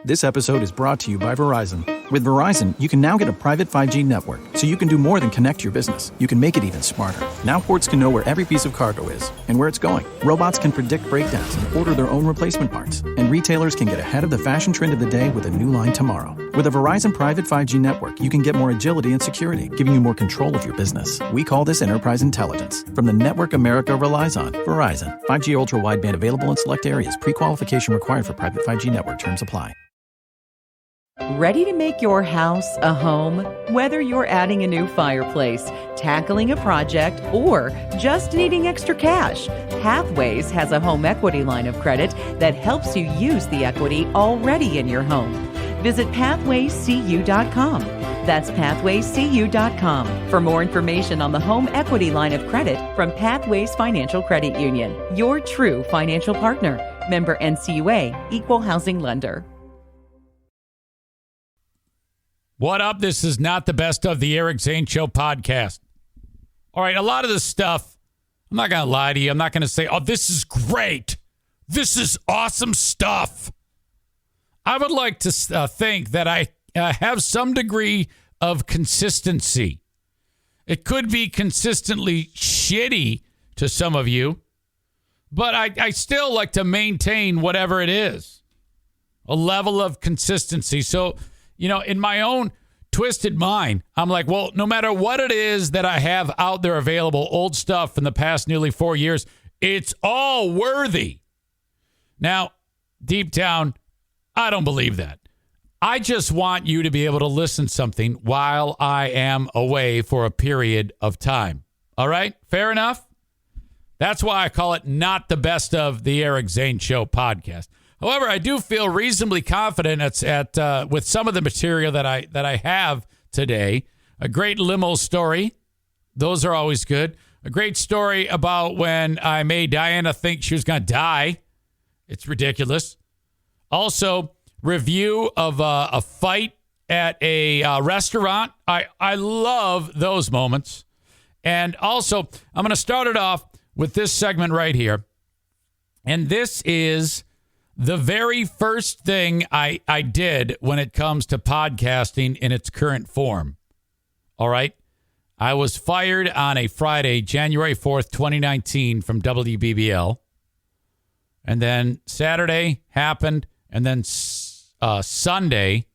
This episode is brought to you by Verizon. With Verizon, you can now get a private 5G network, so you can do more than connect your business. You can make it even smarter. Now ports can know where every piece of cargo is and where it's going. Robots can predict breakdowns and order their own replacement parts. And retailers can get ahead of the fashion trend of the day with a new line tomorrow. With a Verizon private 5G network, you can get more agility and security, giving you more control of your business. We call this enterprise intelligence. From the network America relies on, Verizon. 5G ultra wideband available in select areas. Pre-qualification required for private 5G network. Terms apply. Ready to make your house a home? Whether you're adding a new fireplace, tackling a project, or just needing extra cash, Pathways has a home equity line of credit that helps you use the equity already in your home. Visit pathwayscu.com. That's pathwayscu.com for more information on the home equity line of credit from Pathways Financial Credit Union, your true financial partner. Member NCUA, Equal Housing Lender. What up? This is not the best of the Eric Zane Show podcast. All right, a lot of this stuff, I'm not going to lie to you. I'm not going to say, oh, this is great. This is awesome stuff. I would like to think that I have some degree of consistency. It could be consistently shitty to some of you, but I still like to maintain whatever it is, a level of consistency. So, you know, in my own twisted mind, I'm like, well, no matter what it is that I have out there available, old stuff from the past nearly 4 years, it's all worthy. Now, deep down, I don't believe that. I just want you to be able to listen to something while I am away for a period of time. All right? Fair enough? That's why I call it not the best of the Eric Zane Show podcast. However, I do feel reasonably confident with some of the material that I have today. A great limo story. Those are always good. A great story about when I made Diana think she was going to die. It's ridiculous. Also, review of a fight at a restaurant. I love those moments. And also, I'm going to start it off with this segment right here. And this is the very first thing I did when it comes to podcasting in its current form. All right. I was fired on a Friday, January 4th, 2019 from WBBL. And then Saturday happened. And then Sunday,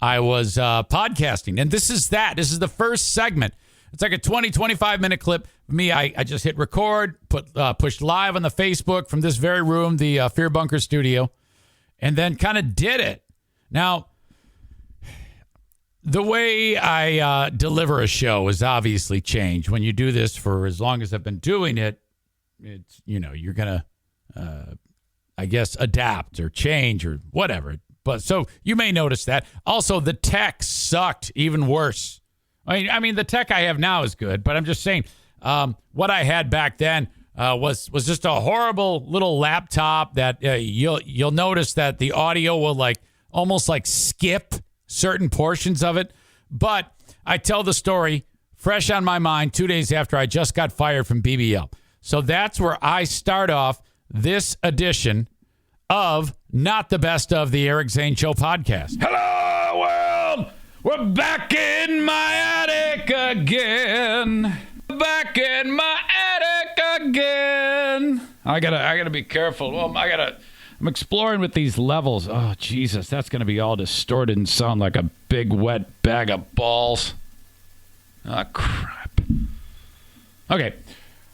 I was podcasting. And this is that. This is the first segment. It's like a 20, 25-minute clip. Me, I just hit record, pushed live on the Facebook from this very room, the Fear Bunker studio, and then kind of did it. Now, the way I deliver a show has obviously changed. When you do this for as long as I've been doing it, it's, you know, you're going to, I guess, adapt or change or whatever. But so you may notice that. Also, the tech sucked even worse. I mean, the tech I have now is good, but I'm just saying what I had back then was just a horrible little laptop that you'll notice that the audio will almost skip certain portions of it. But I tell the story fresh on my mind 2 days after I just got fired from BBL. So that's where I start off this edition of Not the Best of the Eric Zane Show podcast. Hello, world! We're back in my attic again. Back in my attic again. I gotta be careful. Well, I'm exploring with these levels. Oh, Jesus, that's gonna be all distorted and sound like a big wet bag of balls. Oh, crap. Okay.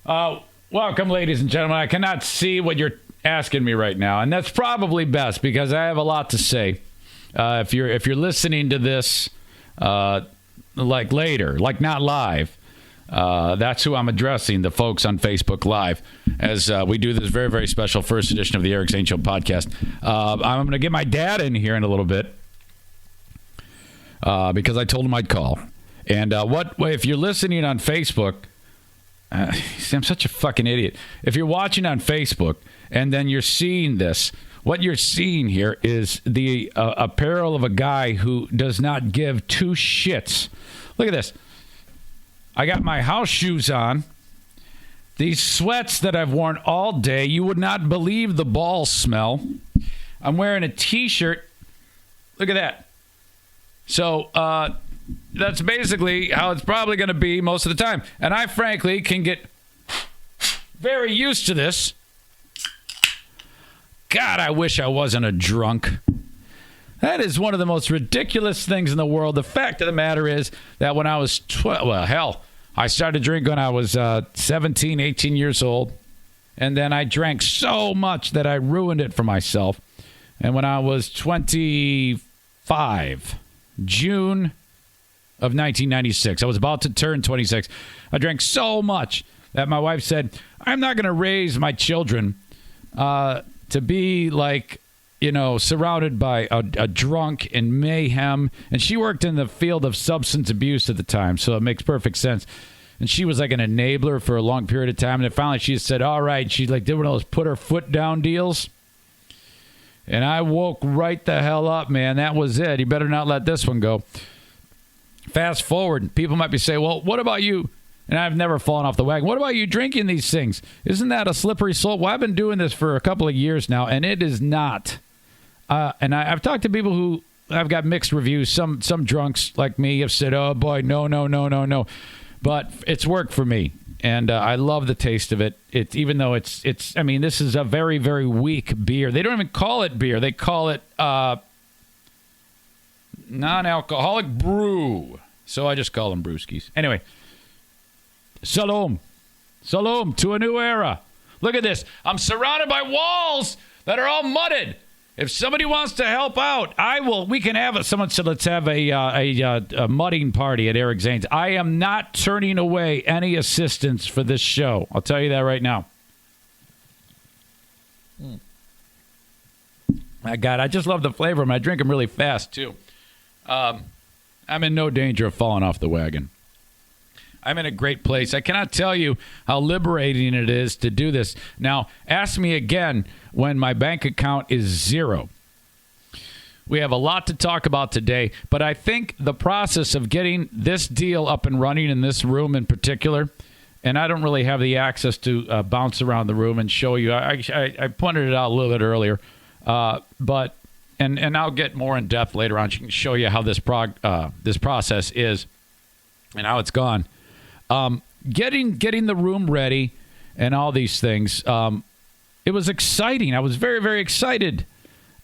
Welcome, ladies and gentlemen. I cannot see what you're asking me right now, and that's probably best because I have a lot to say. If you're listening to this later, not live, that's who I'm addressing, the folks on Facebook Live, as we do this very, very special first edition of the Eric Zane Show podcast. I'm going to get my dad in here in a little bit because I told him I'd call. And if you're listening on Facebook, see, I'm such a fucking idiot. If you're watching on Facebook and then you're seeing this, what you're seeing here is the apparel of a guy who does not give two shits. Look at this. I got my house shoes on. These sweats that I've worn all day. You would not believe the ball smell. I'm wearing a T-shirt Look at that. So that's basically how it's probably going to be most of the time. And I, frankly, can get very used to this. God, I wish I wasn't a drunk. That is one of the most ridiculous things in the world. The fact of the matter is that when I was 12, well, hell, I started drinking when I was 17, 18 years old. And then I drank so much that I ruined it for myself. And when I was 25, June of 1996, I was about to turn 26. I drank so much that my wife said, I'm not going to raise my children to be like, you know, surrounded by a drunk and mayhem. And she worked in the field of substance abuse at the time, so it makes perfect sense. And she was like an enabler for a long period of time. And then finally she said, all right. She like did one of those put her foot down deals. And I woke right the hell up, man. That was it. You better not let this one go. Fast forward. People might be saying, well, what about you? And I've never fallen off the wagon. What about you drinking these things? Isn't that a slippery slope? Well, I've been doing this for a couple of years now, and it is not. And I've talked to people who I've got mixed reviews. Some drunks like me have said, oh, boy, no. But it's worked for me, and I love the taste of it. Even though it's. I mean, this is a very, very weak beer. They don't even call it beer. They call it non-alcoholic brew. So I just call them brewskis. Anyway, Shalom to a new era. Look at this. I'm surrounded by walls that are all mudded. If somebody wants to help out, I will. We can have it. Someone said, let's have a mudding party at Eric Zane's. I am not turning away any assistance for this show. I'll tell you that right now. My God, I just love the flavor of them. I drink them really fast, too. I'm in no danger of falling off the wagon. I'm in a great place. I cannot tell you how liberating it is to do this. Now, ask me again when my bank account is zero. We have a lot to talk about today, but I think the process of getting this deal up and running in this room in particular, and I don't really have the access to bounce around the room and show you. I pointed it out a little bit earlier, but I'll get more in depth later on. She can show you how this process is and how it's gone. Getting the room ready and all these things. It was exciting. I was very, very excited.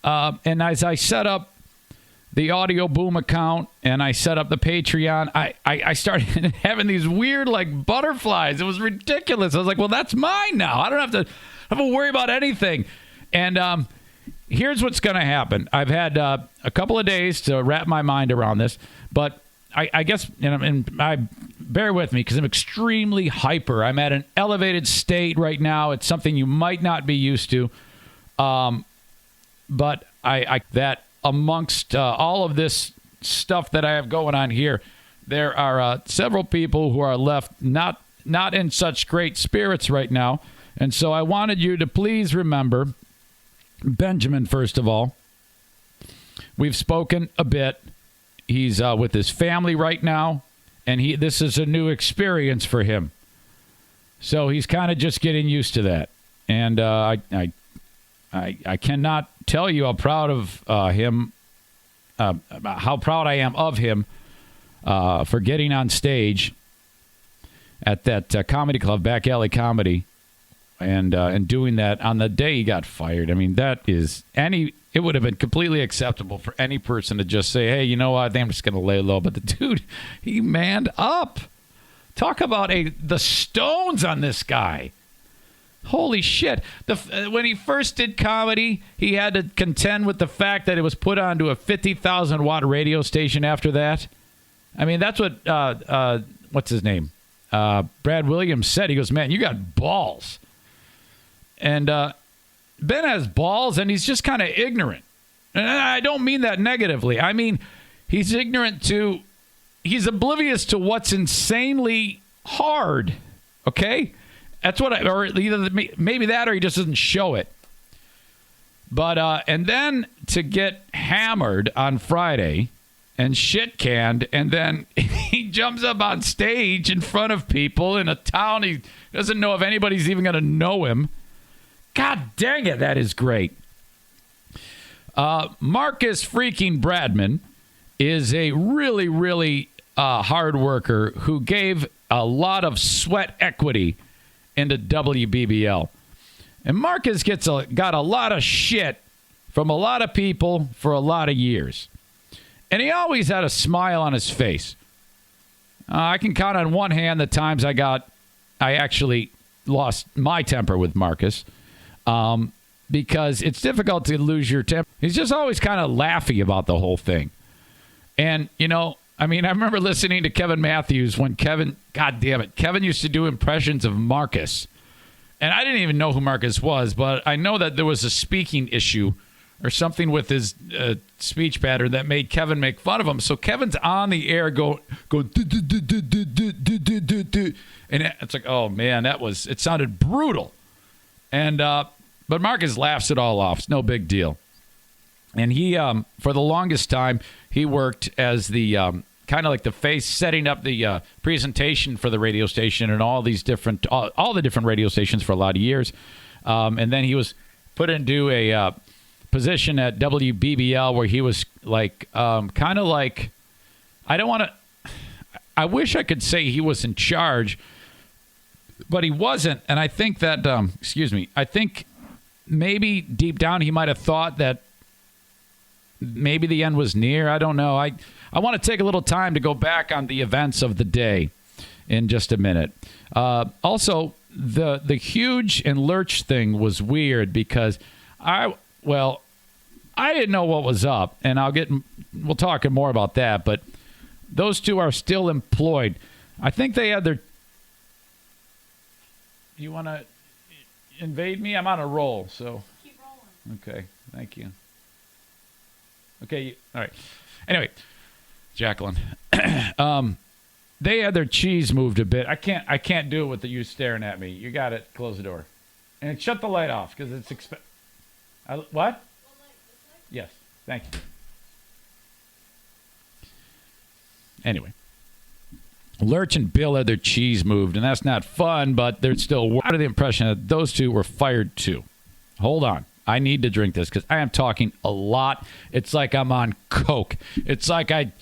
And as I set up the Audio Boom account and I set up the Patreon, I started having these weird like butterflies. It was ridiculous. I was like, well, that's mine now. I don't have to worry about anything. And here's what's going to happen. I've had a couple of days to wrap my mind around this, but I guess, and I bear with me because I'm extremely hyper. I'm at an elevated state right now. It's something you might not be used to. But that amongst all of this stuff that I have going on here, there are several people who are left not in such great spirits right now. And so I wanted you to please remember Benjamin, first of all. We've spoken a bit. He's with his family right now, and this is a new experience for him. So he's kind of just getting used to that. And I cannot tell you how proud of him, how proud I am of him for getting on stage at that comedy club, Back Alley Comedy, and doing that on the day he got fired. I mean, it would have been completely acceptable for any person to just say, hey, you know what, I think I'm just going to lay low. But the dude, he manned up. Talk about the stones on this guy. Holy shit. When he first did comedy, he had to contend with the fact that it was put onto a 50,000-watt radio station after that. I mean, that's what, what's his name? Brad Williams said. He goes, man, you got balls. And Ben has balls, and he's just kind of ignorant. And I don't mean that negatively. I mean, he's oblivious to what's insanely hard. Okay? That's what or either maybe that or he just doesn't show it. But, and then to get hammered on Friday and shit canned, and then he jumps up on stage in front of people in a town he doesn't know if anybody's even going to know him. God dang it, that is great. Marcus freaking Bradman is a really, really hard worker who gave a lot of sweat equity into WBBL. And Marcus got a lot of shit from a lot of people for a lot of years. And he always had a smile on his face. I can count on one hand the times I actually lost my temper with Marcus. Because it's difficult to lose your temper. He's just always kind of laughy about the whole thing. And, I remember listening to Kevin Matthews when Kevin used to do impressions of Marcus. And I didn't even know who Marcus was, but I know that there was a speaking issue or something with his speech pattern that made Kevin make fun of him. So Kevin's on the air going, and it's like, oh man, it sounded brutal. And but Marcus laughs it all off. It's no big deal. And he, for the longest time, he worked as the kind of like the face, setting up the presentation for the radio station and all the different radio stations for a lot of years. And then he was put into a position at WBBL where he was like, kind of like, I wish I could say he was in charge, but he wasn't. And I think that, I think maybe deep down he might have thought that maybe the end was near. I don't know. I want to take a little time to go back on the events of the day in just a minute. Also, the Huge and Lurch thing was weird because I didn't know what was up, and we'll talk more about that, but those two are still employed. I think they had their... You want to invade me? I'm on a roll, so... Keep rolling. Okay, thank you. Okay, all right. Anyway, Jacqueline. They had their cheese moved a bit. I can't do it with you staring at me. You got it. Close the door. And shut the light off, because it's... What? Yes, thank you. Anyway. Lurch and Bill had their cheese moved, and that's not fun, but they're still under the impression that those two were fired too. Hold on. I need to drink this because I am talking a lot. It's like I'm on coke. It's like a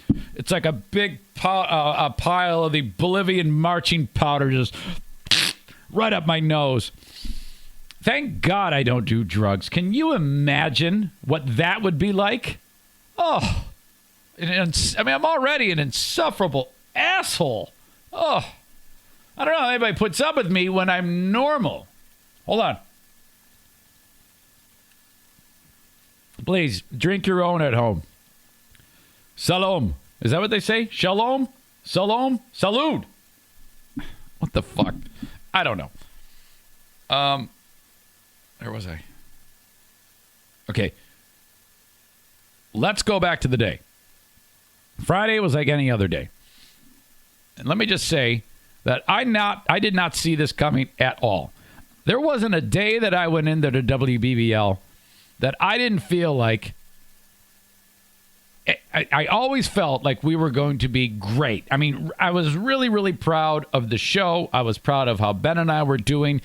big pile of the Bolivian marching powder just right up my nose. Thank God I don't do drugs. Can you imagine what that would be like? Oh, I'm already an insufferable asshole. Oh, I don't know how anybody puts up with me when I'm normal. Hold on. Please, drink your own at home. Salom. Is that what they say? Shalom? Salom? Salud. What the fuck? I don't know. Where was I? Okay. Let's go back to the day. Friday was like any other day. And let me just say that I did not see this coming at all. There wasn't a day that I went into the WBBL that I didn't feel like... I always felt like we were going to be great. I mean, I was really, really proud of the show. I was proud of how Ben and I were doing.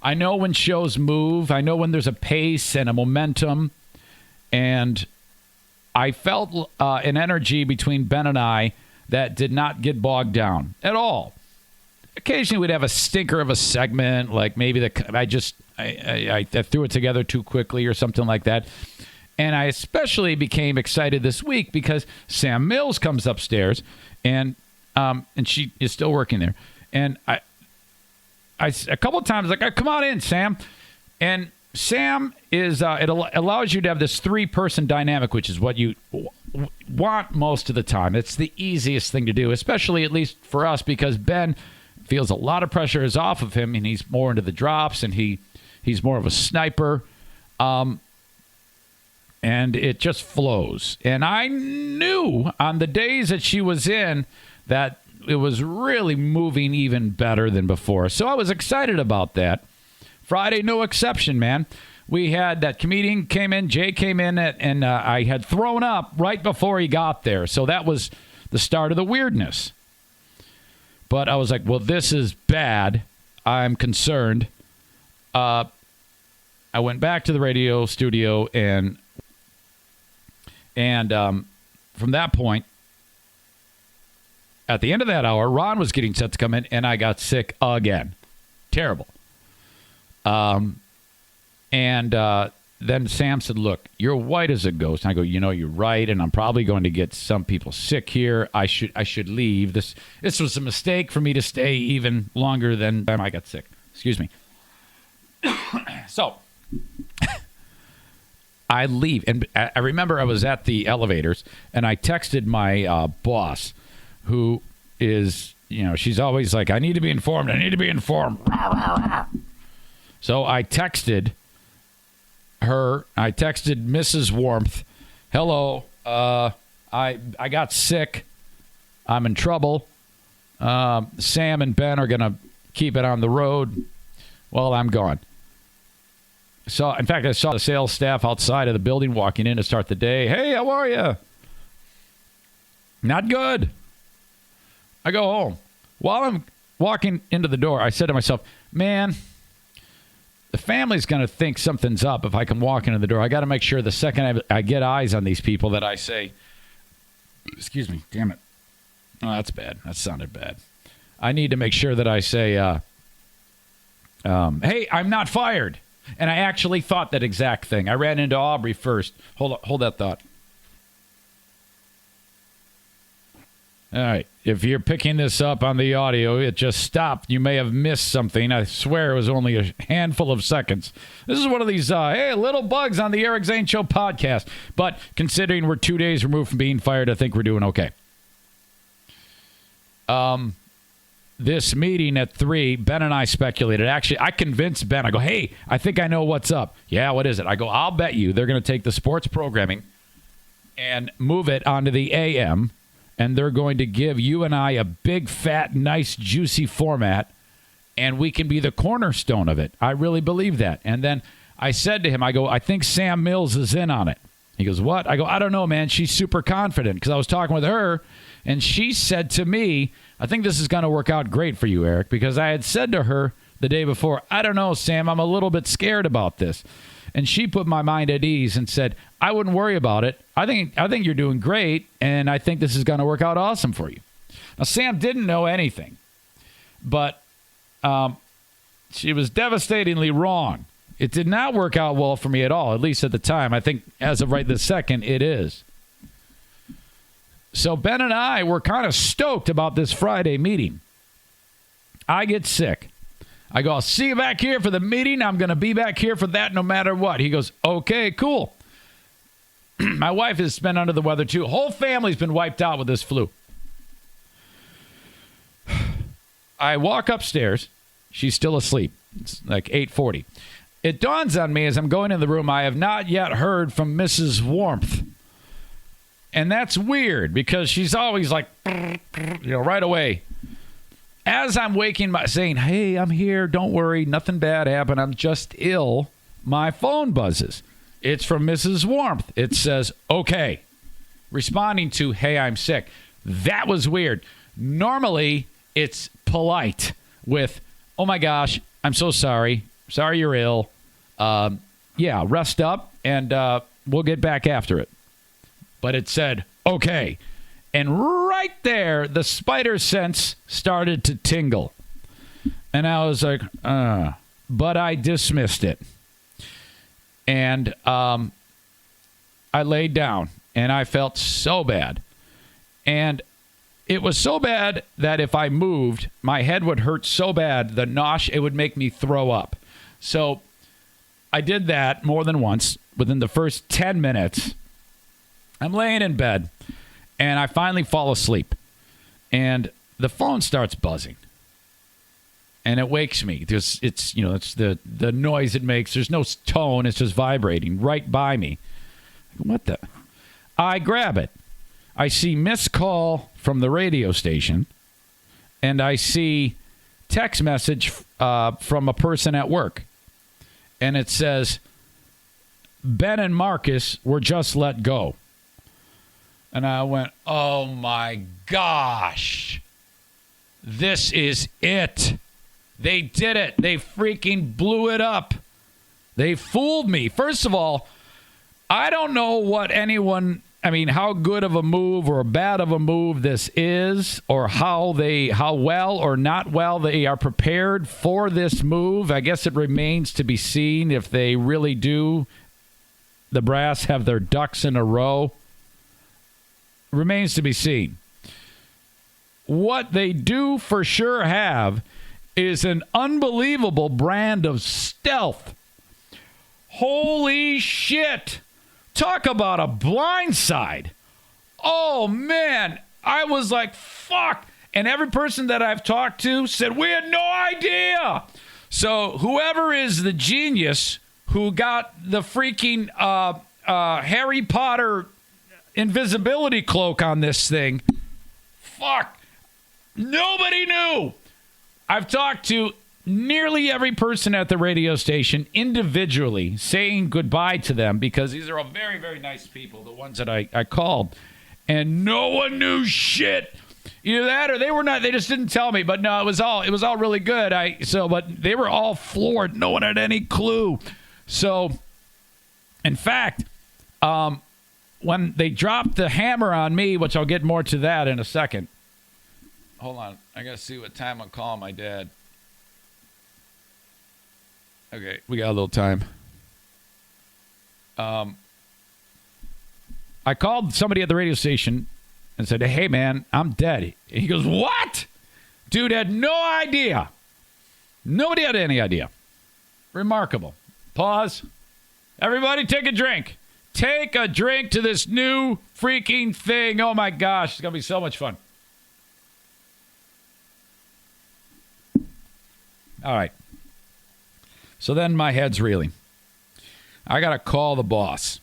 I know when shows move. I know when there's a pace and a momentum. And I felt an energy between Ben and I that did not get bogged down at all. Occasionally we'd have a stinker of a segment, like maybe I threw it together too quickly or something like that. And I especially became excited this week because Sam Mills comes upstairs and she is still working there. And I a couple of times like, come on in, Sam. And Sam is it allows you to have this 3-person dynamic, which is what you want most of the time. It's the easiest thing to do, especially at least for us, because Ben feels a lot of pressure is off of him, and he's more into the drops, and he's more of a sniper. And it just flows. And I knew on the days that she was in that it was really moving even better than before. So I was excited about that. Friday, no exception, man. We had that comedian came in, Jay came in, and I had thrown up right before he got there. So that was the start of the weirdness. But I was like, well, this is bad. I'm concerned. I went back to the radio studio, and And from that point, at the end of that hour, Ron was getting set to come in, and I got sick again. Terrible. Then Sam said, look, you're white as a ghost. And I go, you're right, and I'm probably going to get some people sick here. I should leave. This was a mistake for me to stay even longer than I got sick. Excuse me. So I leave. And I remember I was at the elevators, and I texted my boss, who is, she's always like, I need to be informed. So I texted her. I texted Mrs. Warmth, hello, I got sick. I'm in trouble. Sam and Ben are going to keep it on the road while I'm gone. So, in fact, I saw the sales staff outside of the building walking in to start the day. Hey, how are you? Not good. I go home. While I'm walking into the door, I said to myself, man, the family's going to think something's up if I come walking in the door. I got to make sure the second I get eyes on these people that I say, excuse me, damn it. Oh, that's bad. That sounded bad. I need to make sure that I say, hey, I'm not fired. And I actually thought that exact thing. I ran into Aubrey first. Hold that thought. All right. If you're picking this up on the audio, it just stopped. You may have missed something. I swear it was only a handful of seconds. This is one of these, little bugs on the Eric Zane Show podcast. But considering we're 2 days removed from being fired, I think we're doing okay. This meeting at 3, Ben and I speculated. Actually, I convinced Ben. I go, hey, I think I know what's up. Yeah, what is it? I go, I'll bet you they're going to take the sports programming and move it onto the AM, and they're going to give you and I a big, fat, nice, juicy format, and we can be the cornerstone of it. I really believe that. And then I said to him, I go, I think Sam Mills is in on it. He goes, what? I go, I don't know, man. She's super confident, because I was talking with her, and she said to me, I think this is going to work out great for you, Eric, because I had said to her the day before, I don't know, Sam, I'm a little bit scared about this. And she put my mind at ease and said, I wouldn't worry about it. I think you're doing great, and I think this is going to work out awesome for you. Now, Sam didn't know anything, but she was devastatingly wrong. It did not work out well for me at all, at least at the time. I think as of right this second, it is. So Ben and I were kind of stoked about this Friday meeting. I get sick. I go, I'll see you back here for the meeting. I'm going to be back here for that no matter what. He goes, okay, cool. My wife has been under the weather too. Whole family's been wiped out with this flu. I walk upstairs. She's still asleep. It's like 8:40. It dawns on me as I'm going in the room, I have not yet heard from Mrs. Warmth. And that's weird, because she's always like, right away. As I'm waking up, saying, hey, I'm here. Don't worry. Nothing bad happened. I'm just ill. My phone buzzes. It's from Mrs. Warmth. It says, okay. Responding to, hey, I'm sick. That was weird. Normally, it's polite with, oh, my gosh, I'm so sorry. Sorry you're ill. Yeah, rest up, and we'll get back after it. But it said, okay. And right there, the spider sense started to tingle. And I was like, but I dismissed it. And I laid down, and I felt so bad. And it was so bad that if I moved, my head would hurt so bad, the nausea, it would make me throw up. So I did that more than once. Within the first 10 minutes, I'm laying in bed, and I finally fall asleep. And the phone starts buzzing. And it wakes me. It's the noise it makes. There's no tone. It's just vibrating right by me. What the? I grab it. I see missed call from the radio station, and I see text message from a person at work. And it says, Ben and Marcus were just let go. And I went, oh, my gosh. This is it. They did it. They freaking blew it up. They fooled me. First of all, I don't know what anyone I mean, how good of a move or bad of a move this is, or how well or not well they are prepared for this move. I guess it remains to be seen if they really do, the brass, have their ducks in a row. Remains to be seen. What they do for sure have is an unbelievable brand of stealth. Holy shit. Talk about a blindside. Oh, man. I was like, fuck. And every person that I've talked to said, we had no idea. So whoever is the genius who got the freaking Harry Potter invisibility cloak on this thing, fuck. Nobody knew. I've talked to nearly every person at the radio station individually, saying goodbye to them, because these are all very, very nice people, the ones that I called, and no one knew shit. Either that or they were not, they just didn't tell me. But no, it was all really good. But they were all floored. No one had any clue. So, in fact, when they dropped the hammer on me, which I'll get more to that in a second. Hold on, I gotta see what time I'm calling my dad. Okay, we got a little time. I called somebody at the radio station and said, hey, man, I'm dead. He goes, what? Dude had no idea. Nobody had any idea. Remarkable. Pause. Everybody take a drink. Take a drink to this new freaking thing. Oh, my gosh. It's going to be so much fun. All right. So then my head's reeling. I got to call the boss.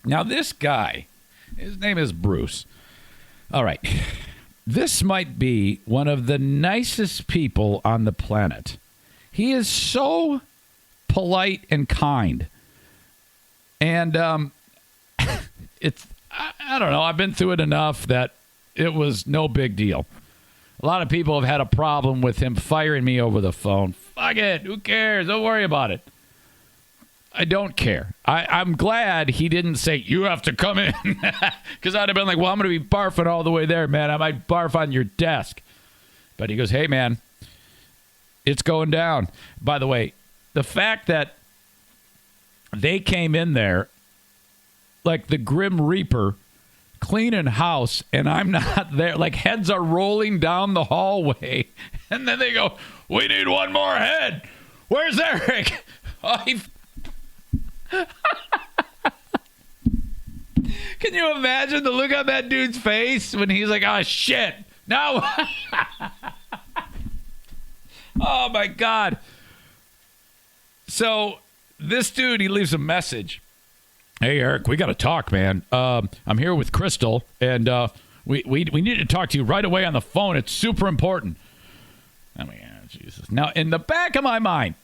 Now, this guy, his name is Bruce. All right. This might be one of the nicest people on the planet. He is so polite and kind. And it's, I don't know, I've been through it enough that it was no big deal. A lot of people have had a problem with him firing me over the phone. Fuck it. Who cares? Don't worry about it. I don't care. I'm glad he didn't say, you have to come in. Because I'd have been like, well, I'm going to be barfing all the way there, man. I might barf on your desk. But he goes, hey, man, it's going down. By the way, the fact that they came in there like the Grim Reaper, cleaning house, and I'm not there. Like, heads are rolling down the hallway, and then they go, we need one more head. Where's Eric? Can you imagine the look on that dude's face when he's like, oh, shit. No. Oh, my God. So this dude, he leaves a message. Hey, Eric, we got to talk, man. I'm here with Crystal, and we need to talk to you right away on the phone. It's super important. I mean, Jesus. Now, in the back of my mind,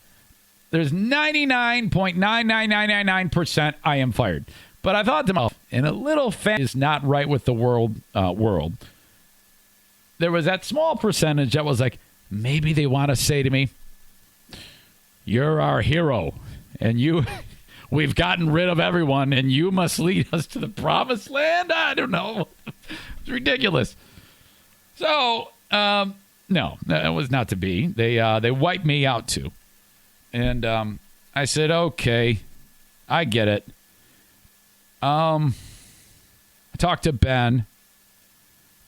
there's 99.99999% I am fired. But I thought to myself, and a little fan is not right with the world. There was that small percentage that was like, maybe they want to say to me, you're our hero, and we've gotten rid of everyone, and you must lead us to the promised land? I don't know. It's ridiculous. So, no, that was not to be. They wiped me out, too. And I said, okay, I get it. I talked to Ben.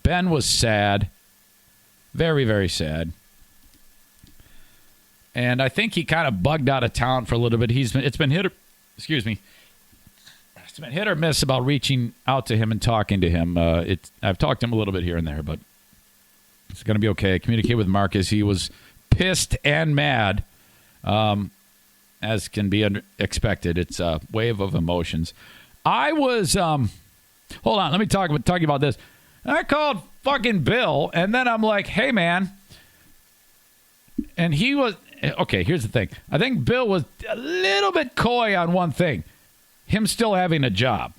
Ben was sad. Very, very sad. And I think he kind of bugged out of town for a little bit. It's been hit or miss about reaching out to him and talking to him. I've talked to him a little bit here and there, but it's going to be okay. I communicated with Marcus. He was pissed and mad, as can be expected. It's a wave of emotions. I was, hold on, let me talk about this. I called fucking Bill, and then I'm like, hey, man. And he was, okay, here's the thing. I think Bill was a little bit coy on one thing, him still having a job.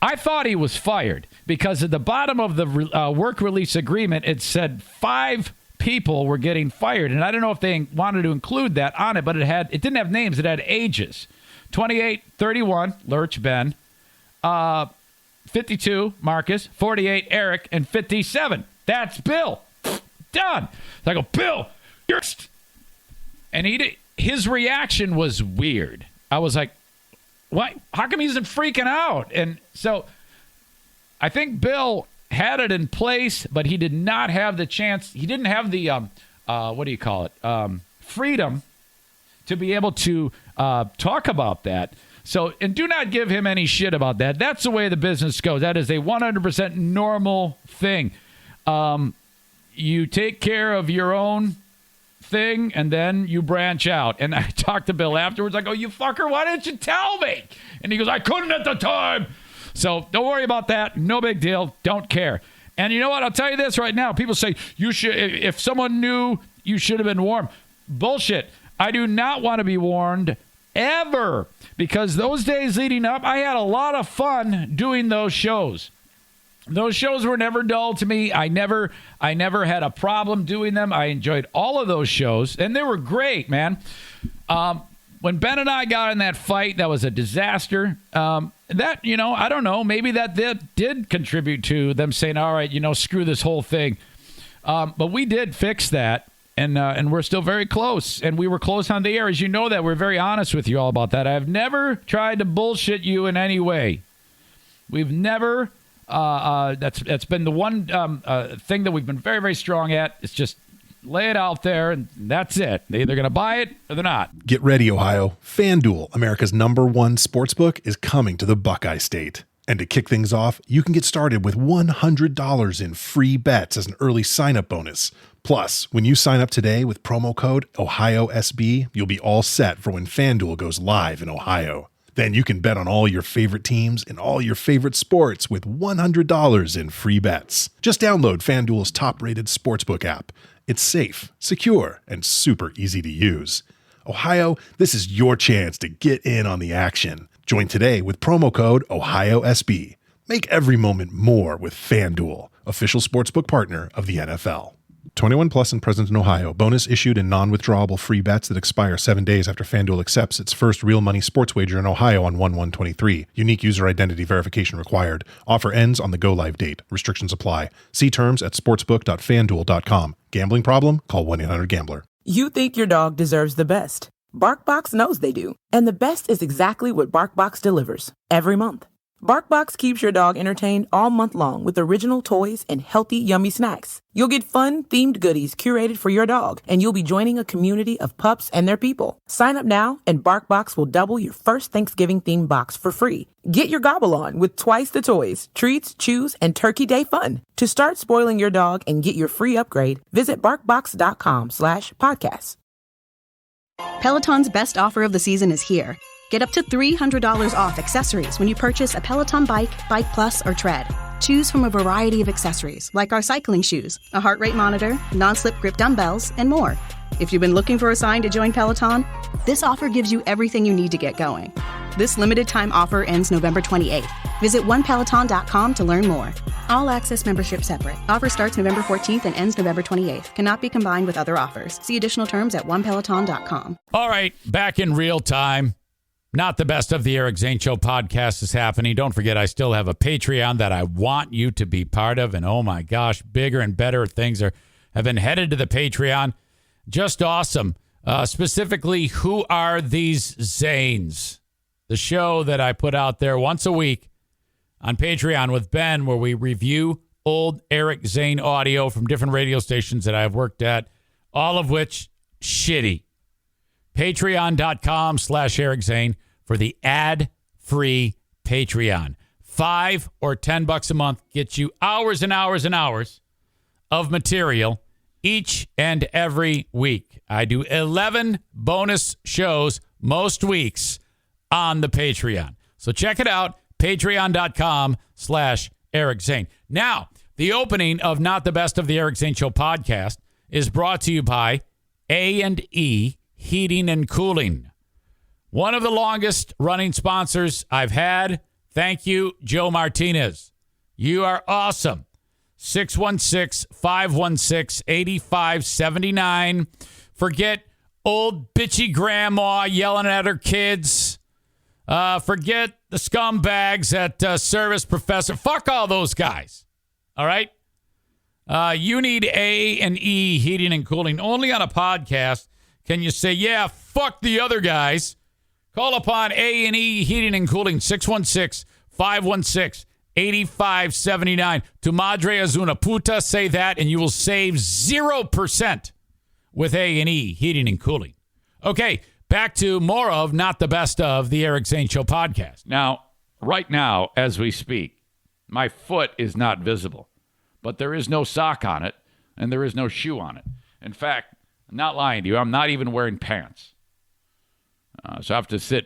I thought he was fired because at the bottom of the work release agreement, it said 5 people were getting fired. And I don't know if they wanted to include that on it, but it didn't have names. It had ages. 28, 31, Lurch, Ben. 52, Marcus, 48, Eric, and 57. That's Bill. Done. So I go, Bill, you're... And his reaction was weird. I was like, what? How come he isn't freaking out? And so I think Bill had it in place, but he did not have the chance. He didn't have the, freedom to be able to talk about that. So, and do not give him any shit about that. That's the way the business goes. That is a 100% normal thing. You take care of your own thing, and then you branch out. And I talked to Bill afterwards. I go, you fucker, why didn't you tell me? And he goes, I couldn't at the time. So don't worry about that. No big deal. Don't care. And you know what? I'll tell you this right now. People say, you should, if someone knew, you should have been warned. Bullshit. I do not want to be warned ever, because those days leading up, I had a lot of fun doing those shows. Those shows were never dull to me. I never had a problem doing them. I enjoyed all of those shows, and they were great, man. When Ben and I got in that fight, that was a disaster. That, I don't know, maybe that did contribute to them saying, all right, screw this whole thing. But we did fix that, and we're still very close, and we were close on the air. As you know that, we're very honest with you all about that. I've never tried to bullshit you in any way. We've never... that's been the one thing that we've been very, very strong at. It's just lay it out there, and that's it. They're either going to buy it or they're not. Get ready, Ohio. FanDuel, America's #1 sportsbook, is coming to the Buckeye State. And to kick things off, you can get started with $100 in free bets as an early sign-up bonus. Plus, when you sign up today with promo code OhioSB, you'll be all set for when FanDuel goes live in Ohio. Then you can bet on all your favorite teams and all your favorite sports with $100 in free bets. Just download FanDuel's top-rated sportsbook app. It's safe, secure, and super easy to use. Ohio, this is your chance to get in on the action. Join today with promo code OhioSB. Make every moment more with FanDuel, official sportsbook partner of the NFL. 21 plus and present in Ohio. Bonus issued in non-withdrawable free bets that expire 7 days after FanDuel accepts its first real money sports wager in Ohio on 1/1/23. Unique user identity verification required. Offer ends on the go-live date. Restrictions apply. See terms at sportsbook.fanduel.com. Gambling problem? Call 1-800-GAMBLER. You think your dog deserves the best. BarkBox knows they do. And the best is exactly what BarkBox delivers. Every month. BarkBox keeps your dog entertained all month long with original toys and healthy, yummy snacks. You'll get fun, themed goodies curated for your dog, and you'll be joining a community of pups and their people. Sign up now, and BarkBox will double your first Thanksgiving-themed box for free. Get your gobble on with twice the toys, treats, chews, and Turkey Day fun. To start spoiling your dog and get your free upgrade, visit BarkBox.com/podcast. Peloton's best offer of the season is here. Get up to $300 off accessories when you purchase a Peloton bike, Bike Plus, or Tread. Choose from a variety of accessories like our cycling shoes, a heart rate monitor, non-slip grip dumbbells, and more. If you've been looking for a sign to join Peloton, this offer gives you everything you need to get going. This limited time offer ends November 28th. Visit onepeloton.com to learn more. All access membership separate. Offer starts November 14th and ends November 28th. Cannot be combined with other offers. See additional terms at onepeloton.com. All right, back in real time. Not the best of the Eric Zane Show podcast is happening. Don't forget, I still have a Patreon that I want you to be part of. And oh my gosh, bigger and better things have been headed to the Patreon. Just awesome. Specifically, Who Are These Zanes? The show that I put out there once a week on Patreon with Ben, where we review old Eric Zane audio from different radio stations that I've worked at, all of which shitty. Patreon.com/Eric Zane for the ad-free Patreon. $5 or $10 a month gets you hours and hours and hours of material each and every week. I do 11 bonus shows most weeks on the Patreon. So check it out, patreon.com/Eric Zane. Now, the opening of Not the Best of the Eric Zane Show podcast is brought to you by A&E Heating and Cooling. One of the longest running sponsors I've had. Thank you, Joe Martinez. You are awesome. 616-516-8579. Forget old bitchy grandma yelling at her kids. Forget the scumbags at Service Professor. Fuck all those guys. All right? You need A&E heating and cooling. Only on a podcast can you say, yeah, fuck the other guys. Call upon A&E heating and cooling, 616-516-8579. Tu madre es una puta. Say that, and you will save 0% with A&E heating and cooling. Okay, back to more of Not the Best of the Eric Zane Show podcast. Now, right now, as we speak, my foot is not visible, but there is no sock on it, and there is no shoe on it. In fact, I'm not lying to you, I'm not even wearing pants. So I have to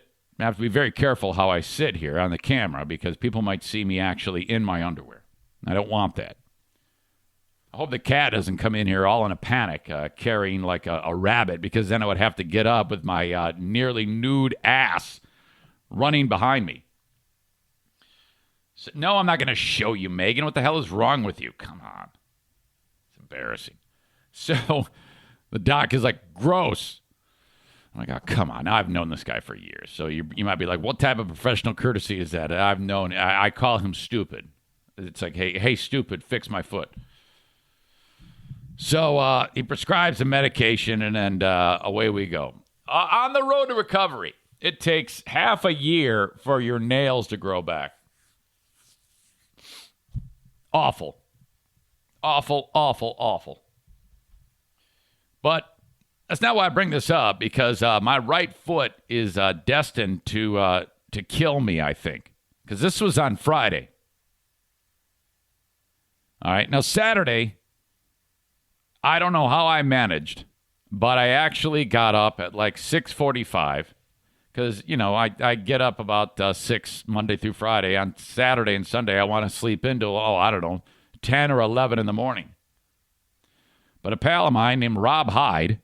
be very careful how I sit here on the camera because people might see me actually in my underwear. I don't want that. I hope the cat doesn't come in here all in a panic, carrying like a rabbit, because then I would have to get up with my nearly nude ass running behind me. So, no, I'm not going to show you, Megan. What the hell is wrong with you? Come on. It's embarrassing. So the doc is like, gross. I'm like, oh, come on. Now, I've known this guy for years. So you might be like, what type of professional courtesy is that? I've known. I call him stupid. It's like, hey, stupid, fix my foot. So he prescribes the medication, and then away we go. On the road to recovery, it takes half a year for your nails to grow back. Awful. Awful, awful, awful. But that's not why I bring this up, because my right foot is destined to kill me, I think, because this was on Friday. All right. Now, Saturday, I don't know how I managed, but I actually got up at like 6:45 because, I get up about 6 Monday through Friday. On Saturday and Sunday, I want to sleep until, 10 or 11 in the morning. But a pal of mine named Rob Hyde,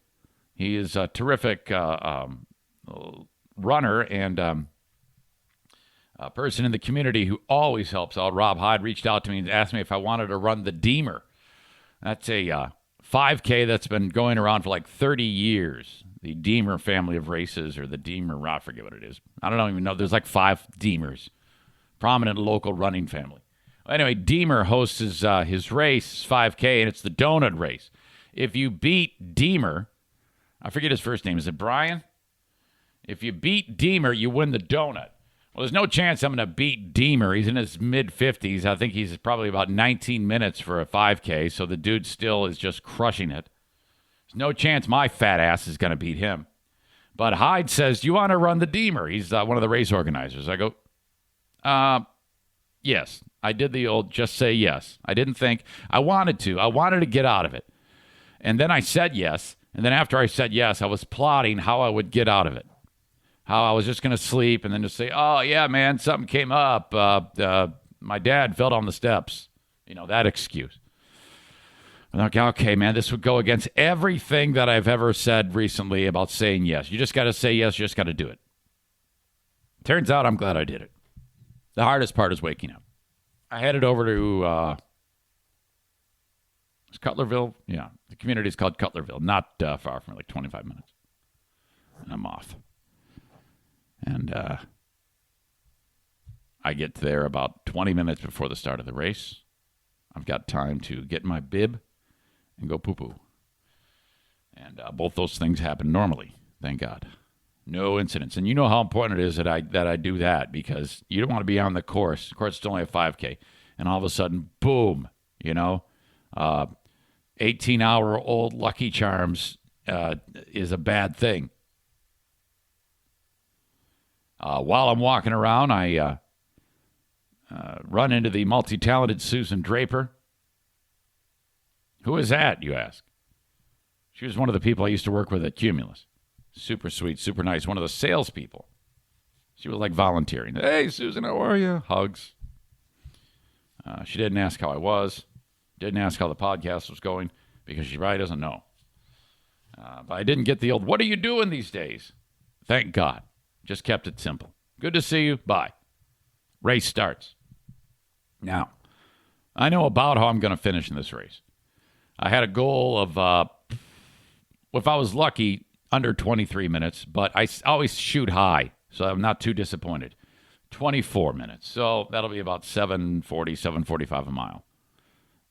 he is a terrific runner and a person in the community who always helps out. Rob Hyde reached out to me and asked me if I wanted to run the Deemer. That's a 5K that's been going around for like 30 years. The Deemer family of races, or the Deemer, I forget what it is. I don't even know. There's like 5 Deemers. Prominent local running family. Anyway, Deemer hosts his race, 5K, and it's the donut race. If you beat Deemer, I forget his first name. Is it Brian? If you beat Deemer, you win the donut. Well, there's no chance I'm going to beat Deemer. He's in his mid-50s. I think he's probably about 19 minutes for a 5K, so the dude still is just crushing it. There's no chance my fat ass is going to beat him. But Hyde says, you want to run the Deemer? He's one of the race organizers. I go, yes. I did the old just say yes. I didn't think. I wanted to. I wanted to get out of it. And then I said yes. And then after I said yes, I was plotting how I would get out of it. How I was just going to sleep and then just say, oh, yeah, man, something came up. My dad fell down the steps. That excuse. I'm like, okay, man, this would go against everything that I've ever said recently about saying yes. You just got to say yes. You just got to do it. Turns out I'm glad I did it. The hardest part is waking up. I headed over to it's Cutlerville. Yeah, the community is called Cutlerville. Not far from it, like 25 minutes. And I'm off. And I get there about 20 minutes before the start of the race. I've got time to get my bib and go poo-poo. And both those things happen normally, thank God. No incidents. And you know how important it is that I do that, because you don't want to be on the course. Of course, it's only a 5K. And all of a sudden, boom, 18-hour-old Lucky Charms is a bad thing. While I'm walking around, I run into the multi-talented Susan Draper. Who is that, you ask? She was one of the people I used to work with at Cumulus. Super sweet, super nice. One of the salespeople. She was like volunteering. Hey, Susan, how are you? Hugs. She didn't ask how I was. Didn't ask how the podcast was going, because she probably doesn't know. But I didn't get the old, what are you doing these days? Thank God. Just kept it simple. Good to see you. Bye. Race starts. Now, I know about how I'm going to finish in this race. I had a goal of, if I was lucky, under 23 minutes, but I always shoot high. So I'm not too disappointed. 24 minutes. So that'll be about 7:40, 7:45 a mile.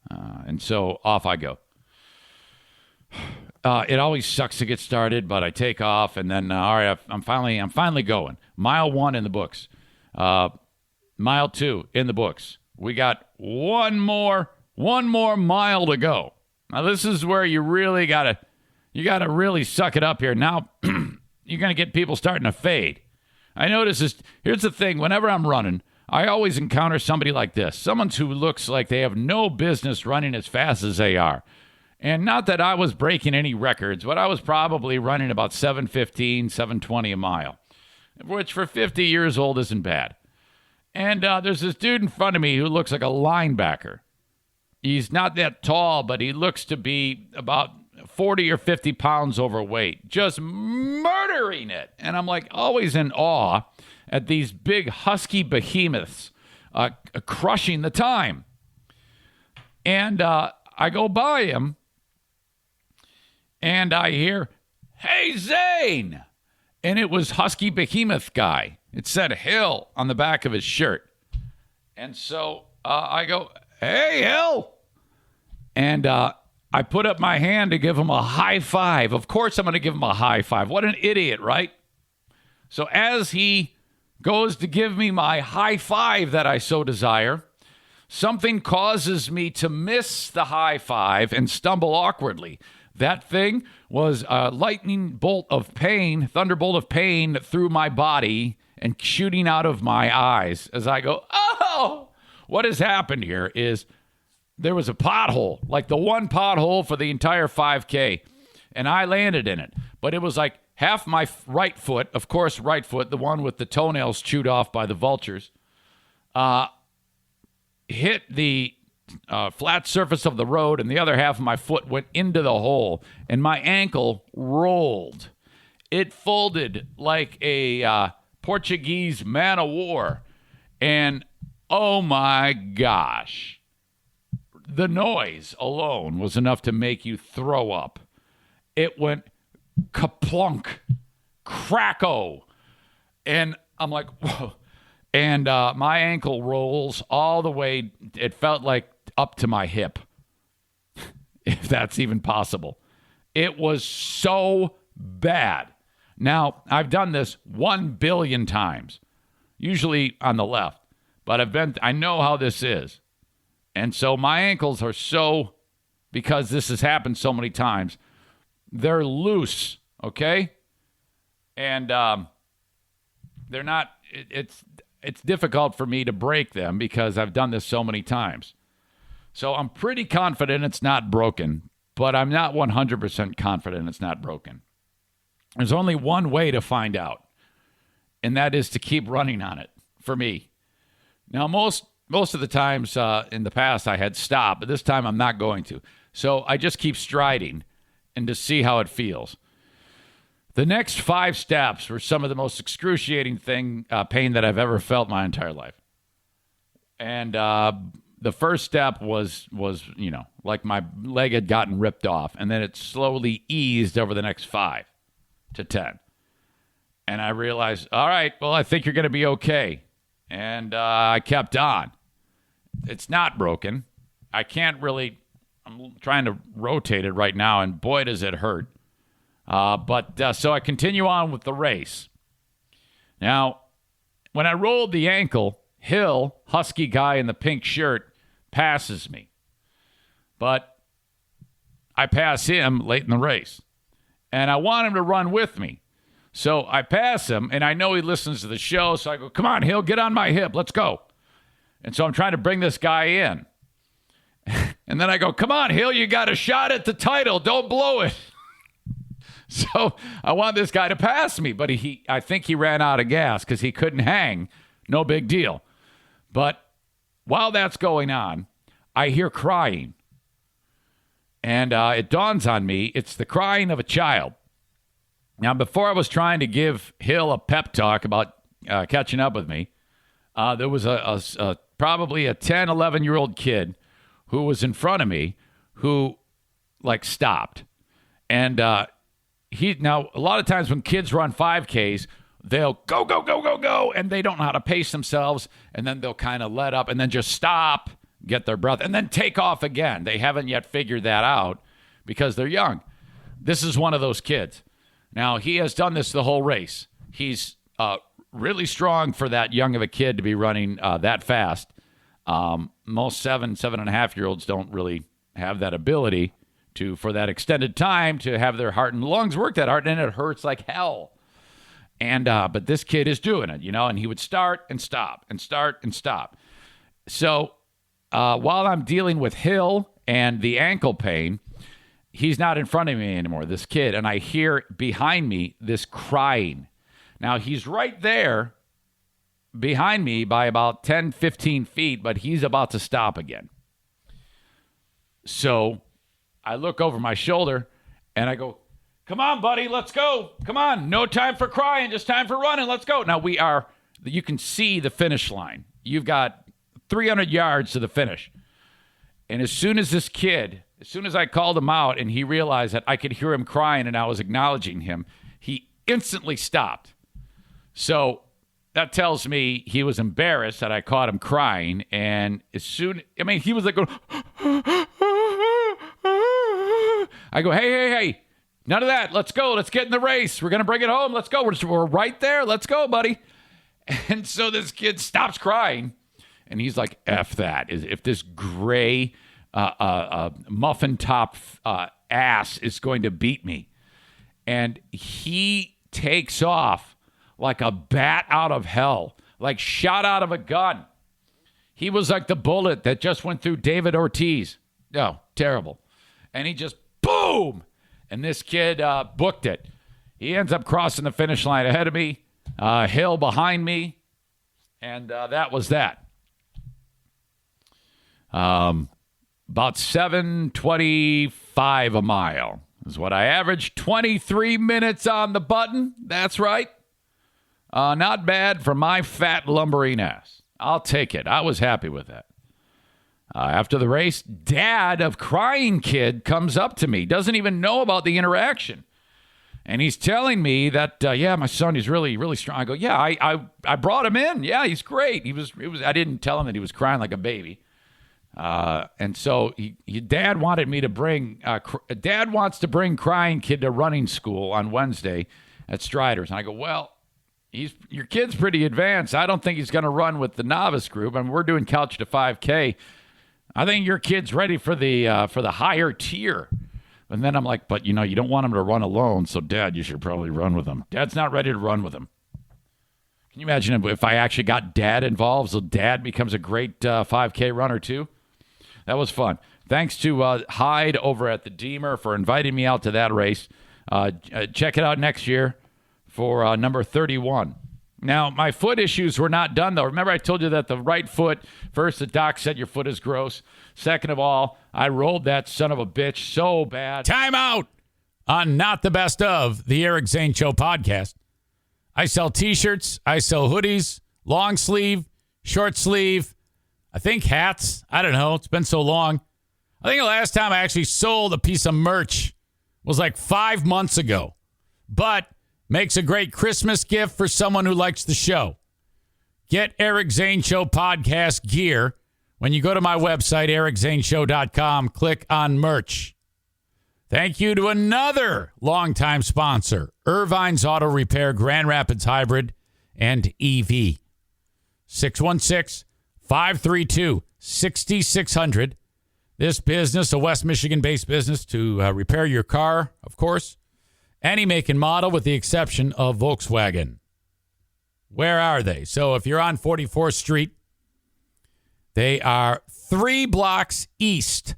And so off I go. It always sucks to get started, but I take off, and then all right, I'm finally going. Mile 1 in the books. Mile 2 in the books. We got one more mile to go. Now this is where you gotta really suck it up here. Now you're gonna get people starting to fade. I notice this. Here's the thing: whenever I'm running, I always encounter somebody like this. Someone who looks like they have no business running as fast as they are. And not that I was breaking any records, but I was probably running about 7:15, 7:20 a mile, which for 50 years old isn't bad. And there's this dude in front of me who looks like a linebacker. He's not that tall, but he looks to be about 40 or 50 pounds overweight, just murdering it. And I'm like always in awe at these big husky behemoths crushing the time. And I go by him, and I hear, "Hey, Zane!" And it was Husky Behemoth guy. It said Hill on the back of his shirt. And so I go, "Hey, Hill!" And I put up my hand to give him a high five. Of course I'm going to give him a high five. What an idiot, right? So as he goes to give me my high five that I so desire, something causes me to miss the high five and stumble awkwardly. That thing was a lightning bolt of pain, thunderbolt of pain through my body and shooting out of my eyes as I go, "Oh!" What has happened here is there was a pothole, like the one pothole for the entire 5K, and I landed in it. But it was like half my right foot, of course, right foot, the one with the toenails chewed off by the vultures, hit the flat surface of the road, and the other half of my foot went into the hole, and my ankle rolled. It folded like a Portuguese man of war, and oh my gosh, the noise alone was enough to make you throw up. It went kaplunk, cracko, and I'm like, whoa. And my ankle rolls all the way, it felt like up to my hip, if that's even possible. It was so bad. Now, I've done this 1 billion times, usually on the left, but I know how this is. And so my ankles are so, because this has happened so many times, they're loose, okay? And they're not, it's difficult for me to break them because I've done this so many times. So I'm pretty confident it's not broken, but I'm not 100% confident it's not broken. There's only one way to find out, and that is to keep running on it for me. Now, most of the times in the past I had stopped, but this time I'm not going to. So I just keep striding and to see how it feels. The next 5 steps were some of the most excruciating pain that I've ever felt my entire life. And the first step was, like my leg had gotten ripped off, and then it slowly eased over the next 5 to 10. And I realized, all right, well, I think you're going to be okay. And I kept on. It's not broken. I'm trying to rotate it right now, and boy, does it hurt. So I continue on with the race. Now, when I rolled the ankle, Hill, husky guy in the pink shirt, passes me. But I pass him late in the race. And I want him to run with me. So I pass him, and I know he listens to the show, so I go, "Come on, Hill, get on my hip. Let's go." And so I'm trying to bring this guy in. And then I go, "Come on, Hill, you got a shot at the title. Don't blow it." So I want this guy to pass me, but I think he ran out of gas because he couldn't hang. No big deal. But while that's going on, I hear crying. And it dawns on me, it's the crying of a child. Now, before I was trying to give Hill a pep talk about catching up with me, there was probably a 10, 11-year-old kid who was in front of me who, stopped. And now, a lot of times when kids run 5Ks, they'll go, go, go, go, go, and they don't know how to pace themselves, and then they'll kind of let up and then just stop, get their breath, and then take off again. They haven't yet figured that out because they're young. This is one of those kids. Now, he has done this the whole race. He's really strong for that young of a kid to be running that fast. Most 7.5-year-olds don't really have that ability to, for that extended time, to have their heart and lungs work that hard, and it hurts like hell. And but this kid is doing it, and he would start and stop and start and stop. So while I'm dealing with Hill and the ankle pain, he's not in front of me anymore, this kid, and I hear behind me this crying. Now, he's right there behind me by about 10, 15 feet, but he's about to stop again. So I look over my shoulder, and I go, come on, buddy, let's go. Come on, no time for crying, just time for running, let's go. Now, you can see the finish line. You've got 300 yards to the finish. And as soon as I called him out and he realized that I could hear him crying and I was acknowledging him, he instantly stopped. So that tells me he was embarrassed that I caught him crying. And he was like, going, I go, hey, none of that. Let's go. Let's get in the race. We're going to bring it home. Let's go. We're right there. Let's go, buddy. And so this kid stops crying. And he's like, F that. If this gray muffin top ass is going to beat me. And he takes off like a bat out of hell, like shot out of a gun. He was like the bullet that just went through David Ortiz. No, terrible. And he just, boom! And this kid booked it. He ends up crossing the finish line ahead of me, Hill behind me, and that was that. About 7:25 a mile is what I averaged. 23 minutes on the button. That's right. Not bad for my fat, lumbering ass. I'll take it. I was happy with that. After the race, dad of crying kid comes up to me. Doesn't even know about the interaction. And he's telling me that, my son is really, really strong. I go, yeah, I brought him in. Yeah, he's great. I didn't tell him that he was crying like a baby. And so Dad wanted me to bring. Dad wants to bring crying kid to running school on Wednesday at Strider's, and I go, well, your kid's pretty advanced. I don't think he's going to run with the novice group. I mean, we're doing couch to 5K. I think your kid's ready for the higher tier. And then I'm like, but you don't want him to run alone, so Dad, you should probably run with him. Dad's not ready to run with him. Can you imagine if I actually got Dad involved, so Dad becomes a great 5K runner too? That was fun. Thanks to Hyde over at the Deemer for inviting me out to that race. Check it out next year for number 31. Now, my foot issues were not done, though. Remember I told you that the right foot, first, the doc said your foot is gross. Second of all, I rolled that son of a bitch so bad. Time out on Not the Best of the Eric Zane Show podcast. I sell T-shirts. I sell hoodies, long sleeve, short sleeve, I think hats. I don't know. It's been so long. I think the last time I actually sold a piece of merch was like 5 months ago. But makes a great Christmas gift for someone who likes the show. Get Eric Zane Show podcast gear when you go to my website, ericzaneshow.com. Click on merch. Thank you to another longtime sponsor, Irvine's Auto Repair, Grand Rapids Hybrid, and EV. 616-532-6600. This business, a West Michigan-based business to repair your car, of course. Any make and model with the exception of Volkswagen. Where are they? So if you're on 44th Street, they are 3 blocks east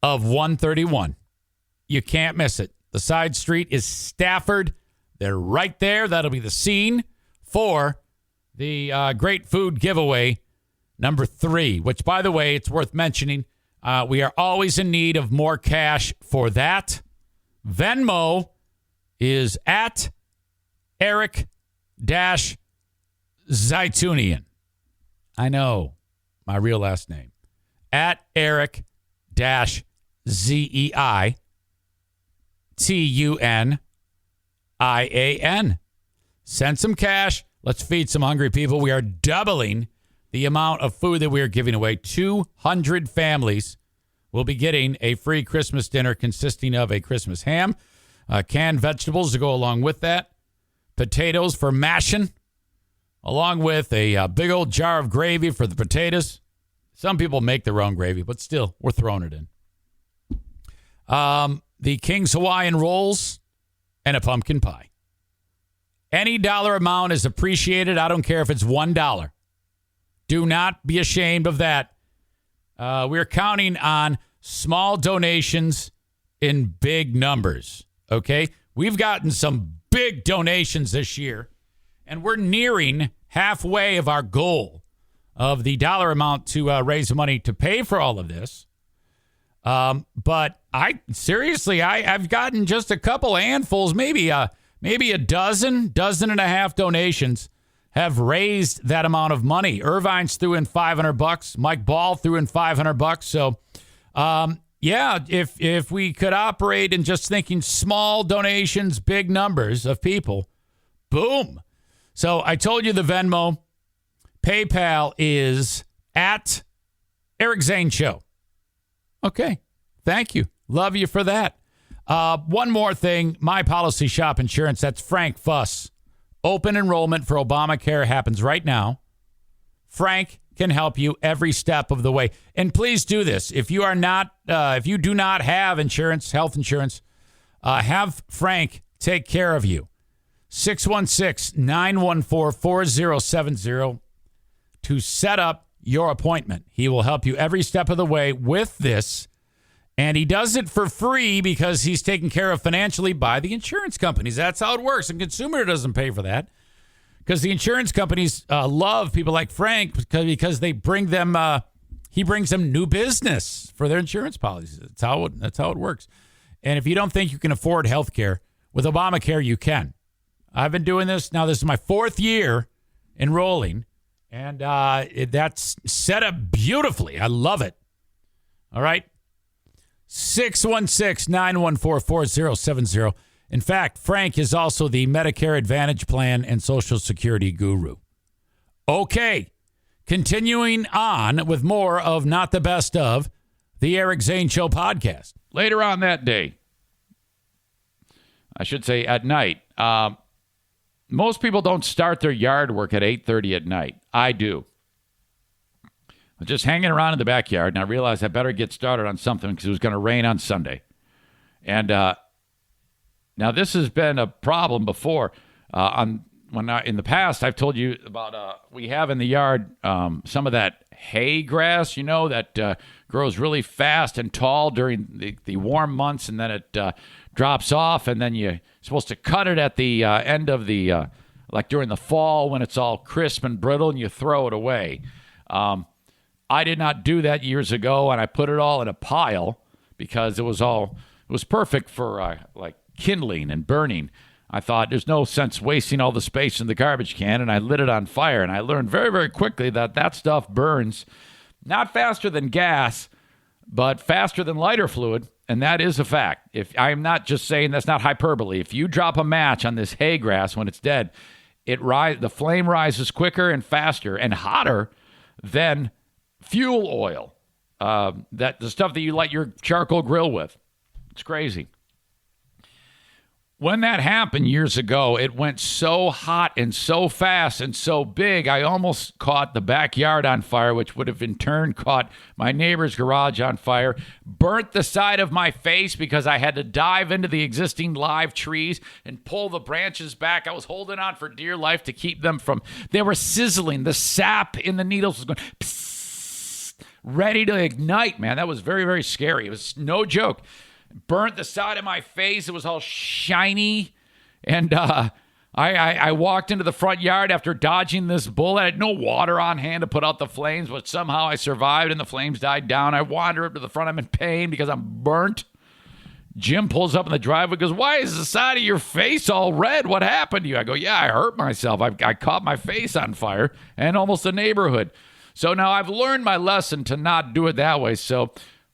of 131. You can't miss it. The side street is Stafford. They're right there. That'll be the scene for the great food giveaway number 3, which, by the way, it's worth mentioning. We are always in need of more cash for that. Venmo is at Eric-Zaitunian. I know my real last name. At Eric-ZeitunIan. Send some cash. Let's feed some hungry people. We are doubling the amount of food that we are giving away. 200 families will be getting a free Christmas dinner consisting of a Christmas ham, canned vegetables to go along with that, potatoes for mashing, along with a big old jar of gravy for the potatoes. Some people make their own gravy, but still, we're throwing it in. The King's Hawaiian rolls and a pumpkin pie. Any dollar amount is appreciated. I don't care if it's $1. Do not be ashamed of that. We're counting on small donations in big numbers, okay? We've gotten some big donations this year, and we're nearing halfway of our goal of the dollar amount to raise money to pay for all of this. But I've gotten just a couple handfuls, maybe a dozen and a half donations have raised that amount of money. Irvine's threw in $500. Mike Ball threw in $500. So, if we could operate in just thinking small donations, big numbers of people, boom. So I told you the Venmo, PayPal is at Eric Zane Show. Okay. Thank you. Love you for that. One more thing. My Policy Shop Insurance. That's Frank Fuss. Open enrollment for Obamacare happens right now. Frank can help you every step of the way. And please do this. If you do not have insurance, health insurance, have Frank take care of you. 616-914-4070 to set up your appointment. He will help you every step of the way with this. And he does it for free because he's taken care of financially by the insurance companies. That's how it works. And consumer doesn't pay for that because the insurance companies love people like Frank because they bring them. He brings them new business for their insurance policies. That's how it works. And if you don't think you can afford health care, with Obamacare, you can. I've been doing this now. This is my 4th year enrolling, and that's set up beautifully. I love it. All right. 616-914-4070. In fact, Frank is also the Medicare Advantage Plan and Social Security guru. Okay, continuing on with more of Not the Best of, the Eric Zane Show podcast. Later on that day, I should say at night, most people don't start their yard work at 8:30 at night. I do. Just hanging around in the backyard, and I realized I better get started on something because it was going to rain on Sunday. And now this has been a problem before. In the past, I've told you about we have in the yard some of that hay grass, that grows really fast and tall during the warm months, and then it drops off, and then you're supposed to cut it at the end of the, like during the fall when it's all crisp and brittle, and you throw it away. I did not do that years ago, and I put it all in a pile because it was perfect for like kindling and burning. I thought there's no sense wasting all the space in the garbage can, and I lit it on fire, and I learned very, very quickly that stuff burns not faster than gas, but faster than lighter fluid, and that is a fact. If I'm not just saying, that's not hyperbole. If you drop a match on this hay grass when it's dead, the flame rises quicker and faster and hotter than fuel oil, the stuff that you light your charcoal grill with. It's crazy. When that happened years ago, it went so hot and so fast and so big, I almost caught the backyard on fire, which would have in turn caught my neighbor's garage on fire, burnt the side of my face because I had to dive into the existing live trees and pull the branches back. I was holding on for dear life to keep them they were sizzling. The sap in the needles was going, psst, ready to ignite, man. That was very, very scary. It was no joke. Burnt the side of my face. It was all shiny. And I walked into the front yard after dodging this bullet. I had no water on hand to put out the flames, but somehow I survived and the flames died down. I wander up to the front. I'm in pain because I'm burnt. Jim pulls up in the driveway, goes, "Why is the side of your face all red? What happened to you?" I go, "Yeah, I hurt myself. I caught my face on fire and almost the neighborhood." So now I've learned my lesson to not do it that way. So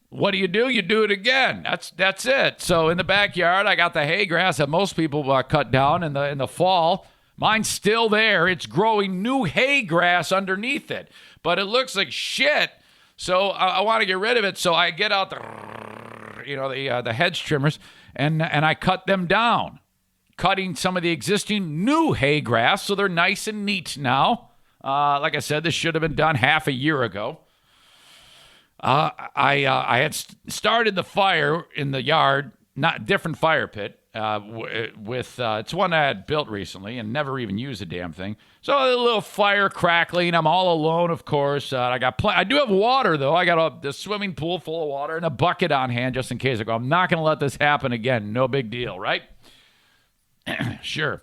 what do? You do it again. That's it. So in the backyard, I got the hay grass that most people cut down in the fall. Mine's still there. It's growing new hay grass underneath it, but it looks like shit. So I want to get rid of it. So I get out the hedge trimmers and I cut them down, cutting some of the existing new hay grass so they're nice and neat now. Like I said, this should have been done half a year ago. I had started the fire in the yard, not different fire pit. It's one I had built recently and never even used the damn thing. So a little fire crackling. I'm all alone, of course. I do have water though. I got the swimming pool full of water and a bucket on hand just in case. I go, I'm not going to let this happen again. No big deal, right? Sure.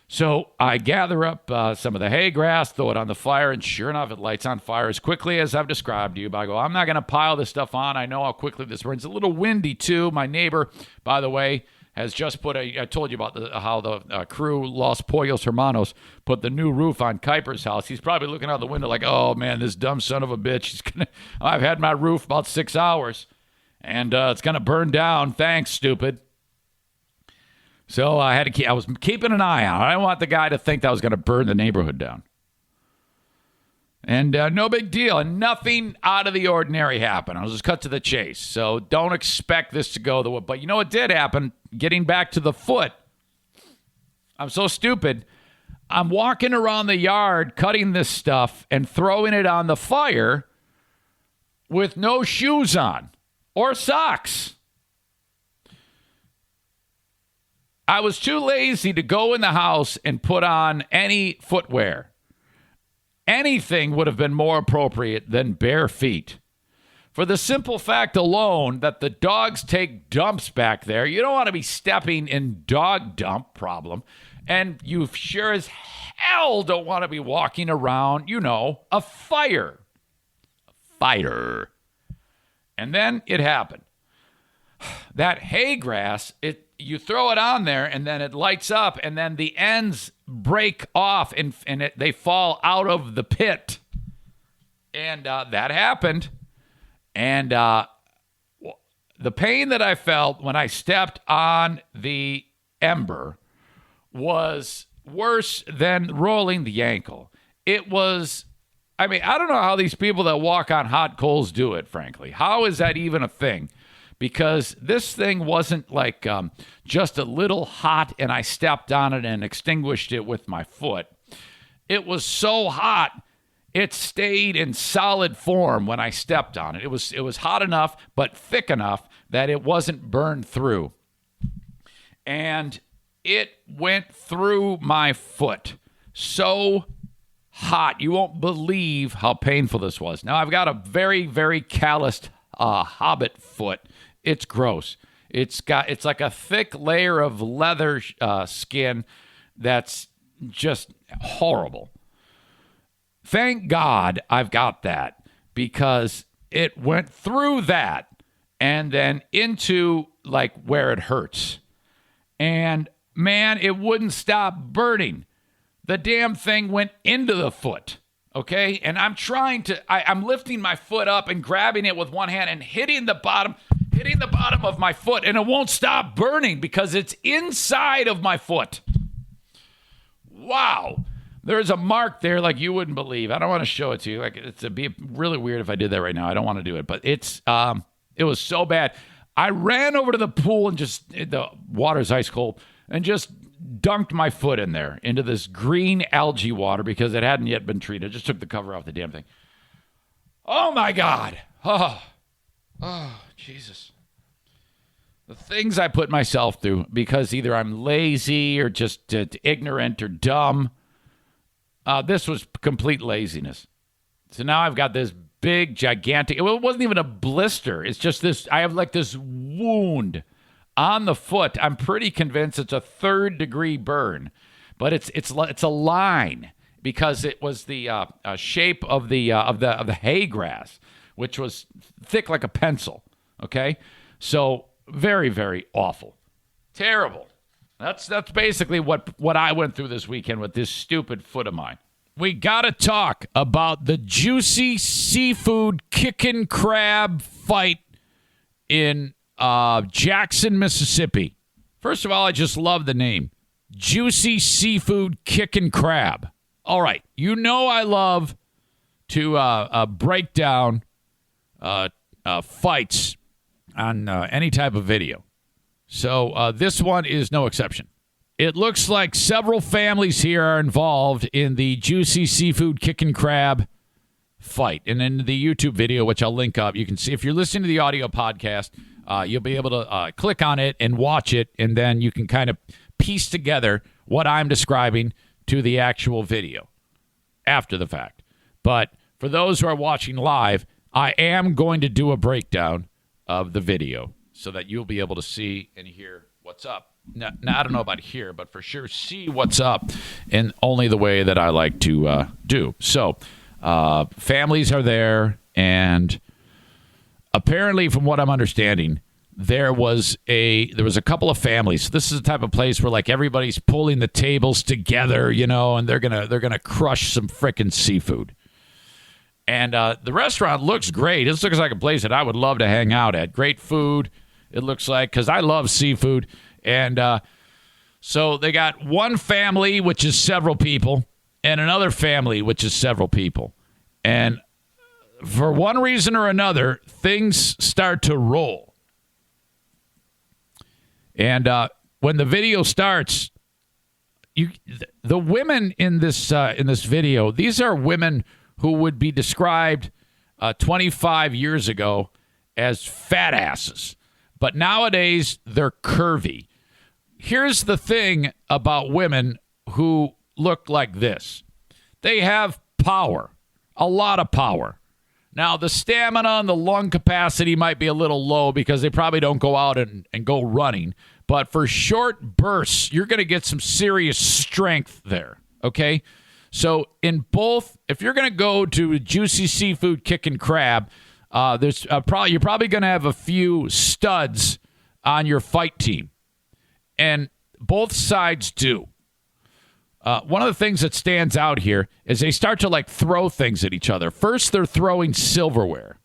So I gather up some of the hay grass, throw it on the fire, and sure enough, it lights on fire as quickly as I've described to you. But I go, I'm not going to pile this stuff on. I know how quickly this burns. It's a little windy too. My neighbor, by the way, has just I told you about how the crew Los Pollos Hermanos put the new roof on Kuiper's house. He's probably looking out the window like, oh man, this dumb son of a bitch. I've had my roof about 6 hours and it's going to burn down. Thanks, stupid. So I was keeping an eye on it. I didn't want the guy to think that I was going to burn the neighborhood down. And no big deal. And nothing out of the ordinary happened. I'll just cut to the chase. So don't expect this to go the way. But you know what did happen? Getting back to the foot. I'm so stupid. I'm walking around the yard cutting this stuff and throwing it on the fire with no shoes on or socks. I was too lazy to go in the house and put on any footwear. Anything would have been more appropriate than bare feet. For the simple fact alone that the dogs take dumps back there. You don't want to be stepping in dog dump problem. And you sure as hell don't want to be walking around, a fire. Fire. And then it happened. That hay grass, you throw it on there and then it lights up and then the ends break off and they fall out of the pit. And that happened. And the pain that I felt when I stepped on the ember was worse than rolling the ankle. It was, I don't know how these people that walk on hot coals do it, frankly. How is that even a thing? Because this thing wasn't like just a little hot and I stepped on it and extinguished it with my foot. It was so hot, it stayed in solid form when I stepped on it. It was hot enough, but thick enough that it wasn't burned through. And it went through my foot. So hot. You won't believe how painful this was. Now, I've got a very, very calloused hobbit foot. It's gross. It's like a thick layer of leather skin that's just horrible. Thank God I've got that because it went through that and then into like where it hurts. And man, it wouldn't stop burning. The damn thing went into the foot. Okay. And I'm I'm lifting my foot up and grabbing it with one hand and hitting the bottom of my foot, and it won't stop burning because it's inside of my foot. Wow. There's a mark there like you wouldn't believe. I don't want to show it to you. Like it'd be really weird if I did that right now. I don't want to do it, but it was so bad. I ran over to the pool and the water's ice cold and just dunked my foot in there into this green algae water because it hadn't yet been treated. I just took the cover off the damn thing. Oh my God. Oh, Jesus. The things I put myself through because either I'm lazy or just ignorant or dumb. This was complete laziness. So now I've got this big, gigantic, it wasn't even a blister. It's just this, I have like this wound on the foot. I'm pretty convinced it's a 3rd-degree burn, but it's a line because it was the shape of the hay grass, which was thick like a pencil. Okay, so very, very awful, terrible. That's basically what I went through this weekend with this stupid foot of mine. We got to talk about the juicy seafood kickin' crab fight in Jackson, Mississippi. First of all, I just love the name. juicy seafood kicking crab. All right. You know I love to break down fights on any type of video. So this one is no exception. It looks like several families here are involved in the juicy seafood kicking crab fight. And in the YouTube video, which I'll link up, you can see, if you're listening to the audio podcast, you'll be able to click on it and watch it, and then you can kind of piece together what I'm describing to the actual video after the fact. But for those who are watching live, I am going to do a breakdown of the video so that you'll be able to see and hear what's up. Now, I don't know about here, but for sure see what's up in only the way that I like to do. So families are there, and apparently, from what I'm understanding, there was a couple of families. This is the type of place where like everybody's pulling the tables together, and they're gonna crush some frickin' seafood. And the restaurant looks great. This looks like a place that I would love to hang out at. Great food, it looks like, because I love seafood. And so they got one family, which is several people, and another family, which is several people. And for one reason or another, things start to roll. And when the video starts, the women in this video, these are women who would be described 25 years ago as fat asses. But nowadays, they're curvy. Here's the thing about women who look like this. They have power, a lot of power. Now, the stamina and the lung capacity might be a little low because they probably don't go out and go running. But for short bursts, you're going to get some serious strength there, okay? So in both, if you're going to go to juicy seafood kicking crab, you're probably going to have a few studs on your fight team. And both sides do. One of the things that stands out here is they start to like throw things at each other. First, they're throwing silverware.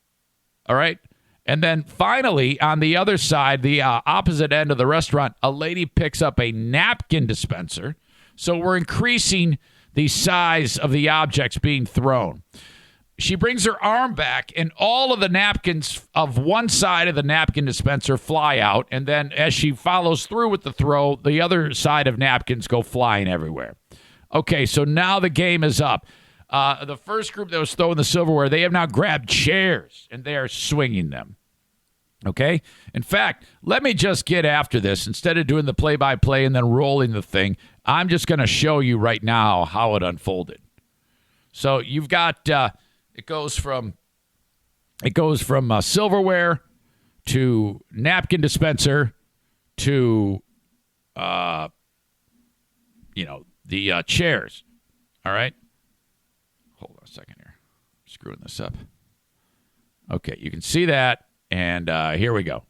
All right. And then finally, on the other side, the opposite end of the restaurant, a lady picks up a napkin dispenser. So we're increasing the size of the objects being thrown. She brings her arm back, and all of the napkins of one side of the napkin dispenser fly out. And then as she follows through with the throw, the other side of napkins go flying everywhere. Okay, so now the game is up. The first group that was throwing the silverware, they have now grabbed chairs, and they are swinging them. Okay? In fact, let me just get after this. Instead of doing the play-by-play and then rolling the thing, I'm just going to show you right now how it unfolded. So you've got... It goes from silverware to napkin dispenser to the chairs. All right. Hold on a second here. I'm screwing this up. Okay, you can see that, and here we go.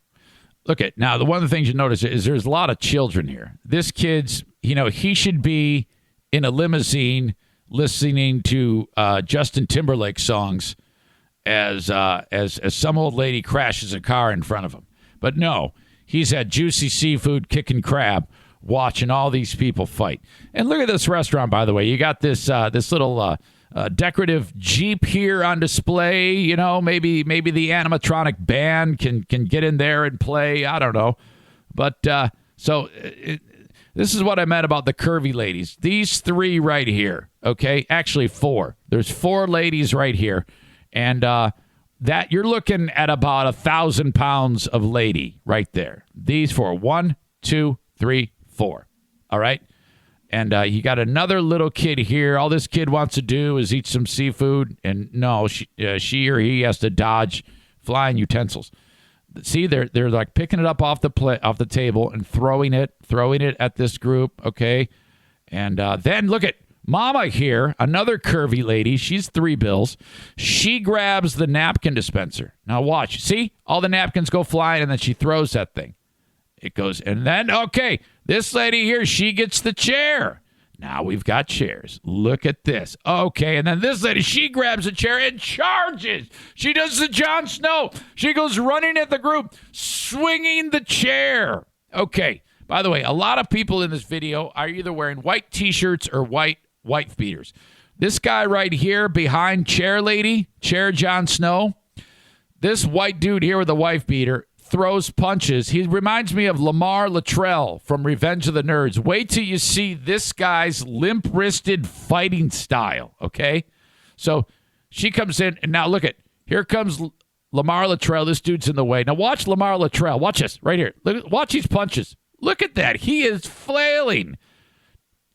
Look at now. One of the things you notice is there's a lot of children here. This kid's, he should be in a limousine listening to Justin Timberlake songs as some old lady crashes a car in front of him. But no, he's at juicy seafood kicking crab watching all these people fight. And look at this restaurant, by the way. You got this little decorative Jeep here on display. Maybe the animatronic band can get in there and play. I don't know. But this is what I meant about the curvy ladies. These three right here, okay? Actually, four. There's four ladies right here. And that you're looking at about 1,000 pounds of lady right there. These four. 1, 2, 3, 4. All right? And you got another little kid here. All this kid wants to do is eat some seafood. And no, she or he has to dodge flying utensils. See, they're like picking it up off the table and throwing it at this group, okay? And then look at Mama here, another curvy lady. She's $3. She grabs the napkin dispenser. Now watch. See? All the napkins go flying, and then she throws that thing. It goes, and then, okay, this lady here, she gets the chair. Now we've got chairs. Look at this. Okay, and then this lady, she grabs a chair and charges. She does the Jon Snow. She goes running at the group, swinging the chair. Okay, By the way, a lot of people in this video are either wearing white T-shirts or white wife beaters. This guy right here behind Chair Jon Snow, this white dude here with a wife beater throws punches. He reminds me of Lamar Luttrell from Revenge of the Nerds. Wait till you see this guy's limp-wristed fighting style, okay? So she comes in, and now look at, here comes Lamar Luttrell. This dude's in the way. Now watch Lamar Luttrell. Watch this right here. Watch these punches. Look at that. He is flailing.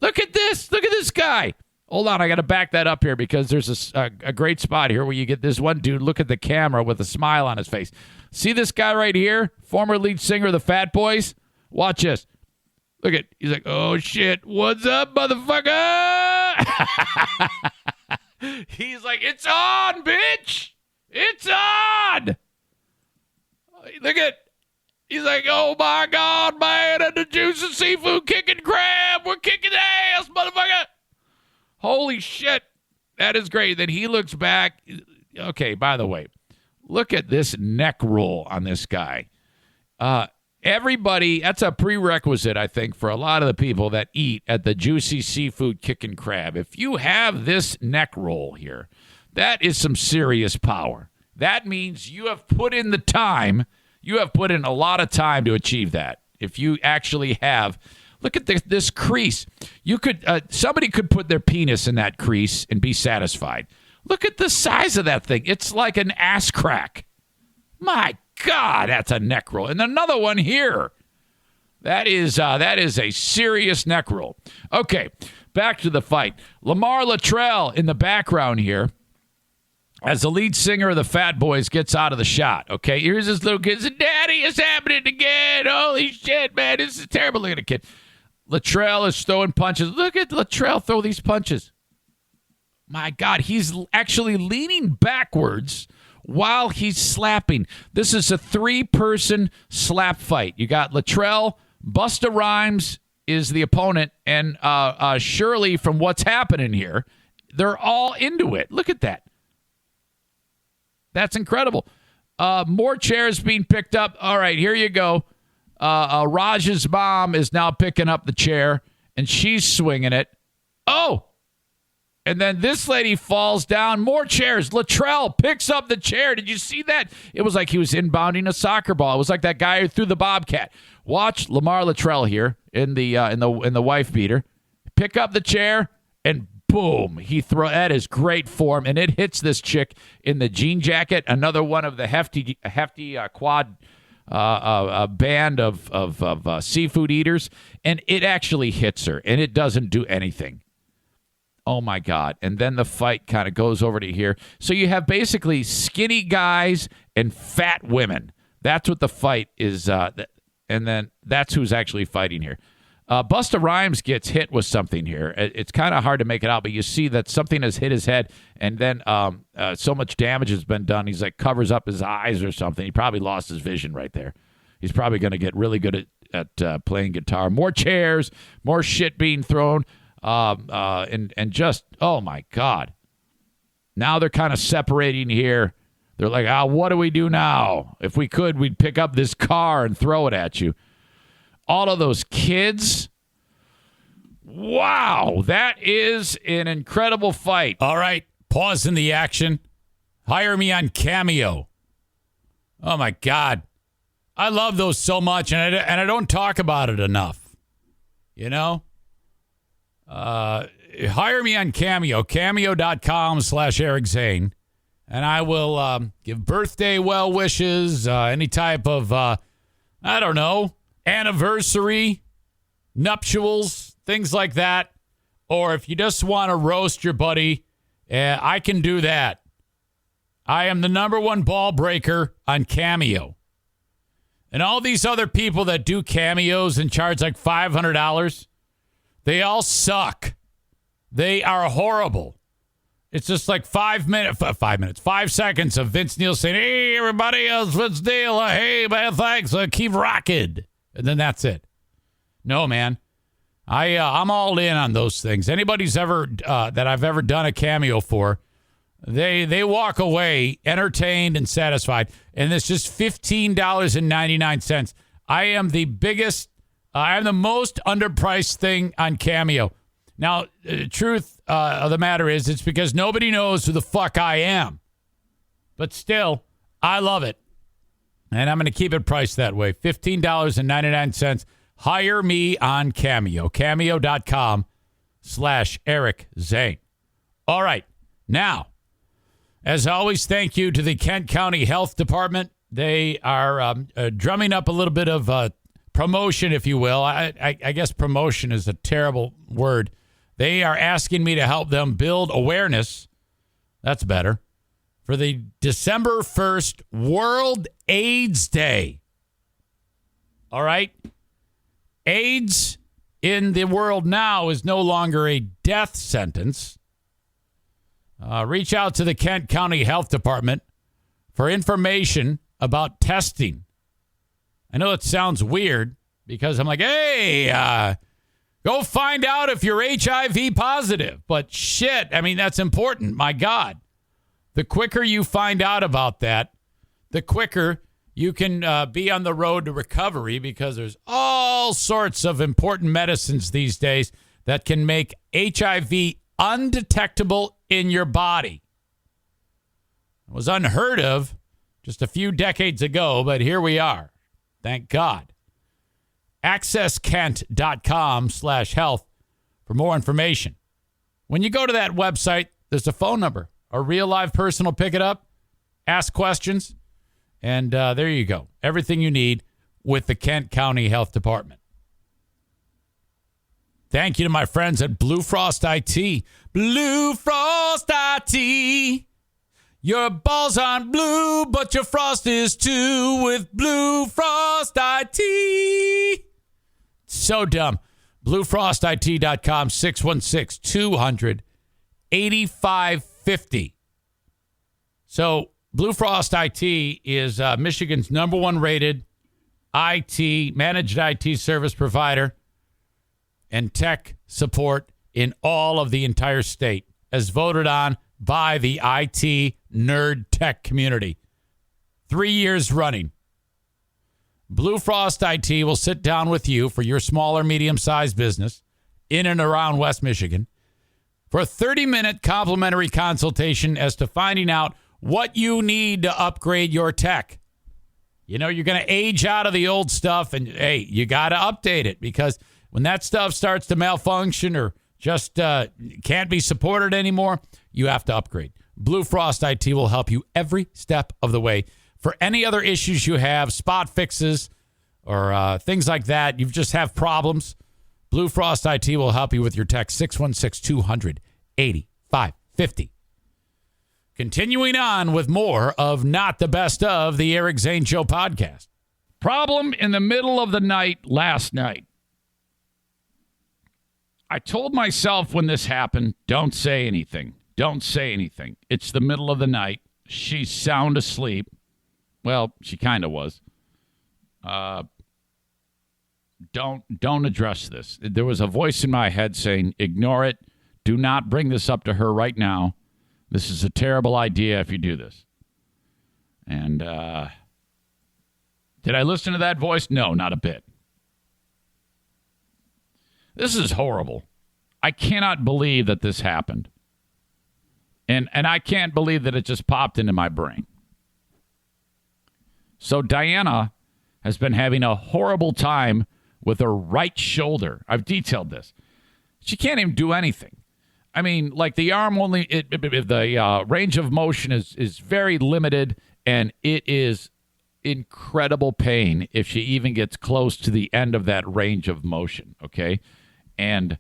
Look at this. Look at this guy. Hold on, I got to back that up here because there's a great spot here where you get this one dude look at the camera with a smile on his face. See this guy right here? Former lead singer of the Fat Boys? Watch this. Look at, he's like, oh shit, what's up, motherfucker? He's like, it's on, bitch. It's on. Look at, he's like, oh my God, man, and the juice and seafood kicking crab. We're kicking ass, motherfucker. Holy shit. That is great. Then he looks back. Okay, by the way, look at this neck roll on this guy. Everybody, that's a prerequisite, I think, for a lot of the people that eat at the Juicy Seafood Kickin' Crab. If you have this neck roll here, that is some serious power. That means you have put in the time. You have put in a lot of time to achieve that. If you actually have... Look at this crease. You could somebody could put their penis in that crease and be satisfied. Look at the size of that thing. It's like an ass crack. My God, that's a neck roll. And another one here. That is a serious neck roll. Okay, back to the fight. Lamar Luttrell in the background here, as the lead singer of the Fat Boys gets out of the shot. Okay, here's this little kid. Daddy, it's happening again. Holy shit, man, this is terrible. Look at the kid. Luttrell is throwing punches. Look at Luttrell throw these punches. My God, he's actually leaning backwards while he's slapping. This is a 3-person slap fight. You got Luttrell, Busta Rhymes is the opponent, and Shirley from What's Happening Here. They're all into it. Look at that. That's incredible. More chairs being picked up. All right, here you go. Raj's mom is now picking up the chair, and she's swinging it. Oh! And then this lady falls down. More chairs. Luttrell picks up the chair. Did you see that? It was like he was inbounding a soccer ball. It was like that guy who threw the bobcat. Watch Lamar Luttrell here in the wife beater. Pick up the chair, and boom, that is great form, and it hits this chick in the jean jacket. Another one of the hefty quad band of seafood eaters, and it actually hits her, and it doesn't do anything. Oh my God! And then the fight kind of goes over to here. So you have basically skinny guys and fat women. That's what the fight is, and then that's who's actually fighting here. Busta Rhymes gets hit with something here. It's kind of hard to make it out, but you see that something has hit his head, and then so much damage has been done. He's like covers up his eyes or something. He probably lost his vision right there. He's probably going to get really good at playing guitar. More chairs, more shit being thrown, and just, oh my God. Now they're kind of separating here. They're like, what do we do now? If we could, we'd pick up this car and throw it at you. All of those kids. Wow, that is an incredible fight. All right, pause in the action. Hire me on Cameo. Oh, my God. I love those so much, and I don't talk about it enough. You know? Hire me on Cameo, cameo.com/Eric Zane, and I will give birthday well wishes, any type of, I don't know, anniversary, nuptials, things like that. Or if you just want to roast your buddy, I can do that. I am the #1 ball breaker on Cameo. And all these other people that do cameos and charge like $500, they all suck. They are horrible. It's just like 5 seconds of Vince Neil saying, hey, everybody else, Vince Neil, hey, man, thanks, keep rocking. And then that's it. No, man. I'm all in on those things. Anybody's ever that I've ever done a cameo for, they walk away entertained and satisfied. And it's just $15.99. I am the biggest I have the most underpriced thing on Cameo. Now, the truth of the matter is it's because nobody knows who the fuck I am. But still, I love it. And I'm going to keep it priced that way. $15.99. Hire me on Cameo. Cameo.com/Eric Zane. All right. Now, as always, thank you to the Kent County Health Department. They are drumming up a little bit of promotion, if you will. I guess promotion is a terrible word. They are asking me to help them build awareness. That's better. For the December 1st World AIDS Day. All right? AIDS in the world now is no longer a death sentence. Reach out to the Kent County Health Department for information about testing. I know it sounds weird because I'm like, hey, go find out if you're HIV positive. But shit, I mean, that's important. My God. The quicker you find out about that, the quicker you can be on the road to recovery, because there's all sorts of important medicines these days that can make HIV undetectable in your body. It was unheard of just a few decades ago, but here we are. Thank God. AccessKent.com/health for more information. When you go to that website, there's a phone number. A real live person will pick it up, ask questions, and there you go. Everything you need with the Kent County Health Department. Thank you to my friends at Blue Frost IT. Blue Frost IT. Your balls aren't blue, but your frost is too with Blue Frost IT. So dumb. BlueFrostIT.com, 616-200-8550. So Blue Frost IT is Michigan's #1 rated IT, managed IT service provider and tech support in all of the entire state, as voted on by the IT nerd tech community. 3 years running. Blue Frost IT will sit down with you for your small or medium-sized business in and around West Michigan for a 30-minute complimentary consultation as to finding out what you need to upgrade your tech. You know, you're going to age out of the old stuff, and, hey, you got to update it, because when that stuff starts to malfunction or just can't be supported anymore, you have to upgrade. Blue Frost IT will help you every step of the way. For any other issues you have, spot fixes or things like that, you just have problems, Blue Frost IT will help you with your tech. 616-200-8550. Continuing on with more of Not the Best of the Eric Zane Show podcast. Problem in the middle of the night last night. I told myself when this happened, don't say anything. Don't say anything. It's the middle of the night. She's sound asleep. Well, she kind of was. Don't address this. There was a voice in my head saying, ignore it. Do not bring this up to her right now. This is a terrible idea if you do this. And did I listen to that voice? No, not a bit. This is horrible. I cannot believe that this happened. And I can't believe that it just popped into my brain. So Diana has been having a horrible time with her right shoulder. I've detailed this. She can't even do anything. I mean, like the arm only, the range of motion is very limited, and it is incredible pain if she even gets close to the end of that range of motion, okay? And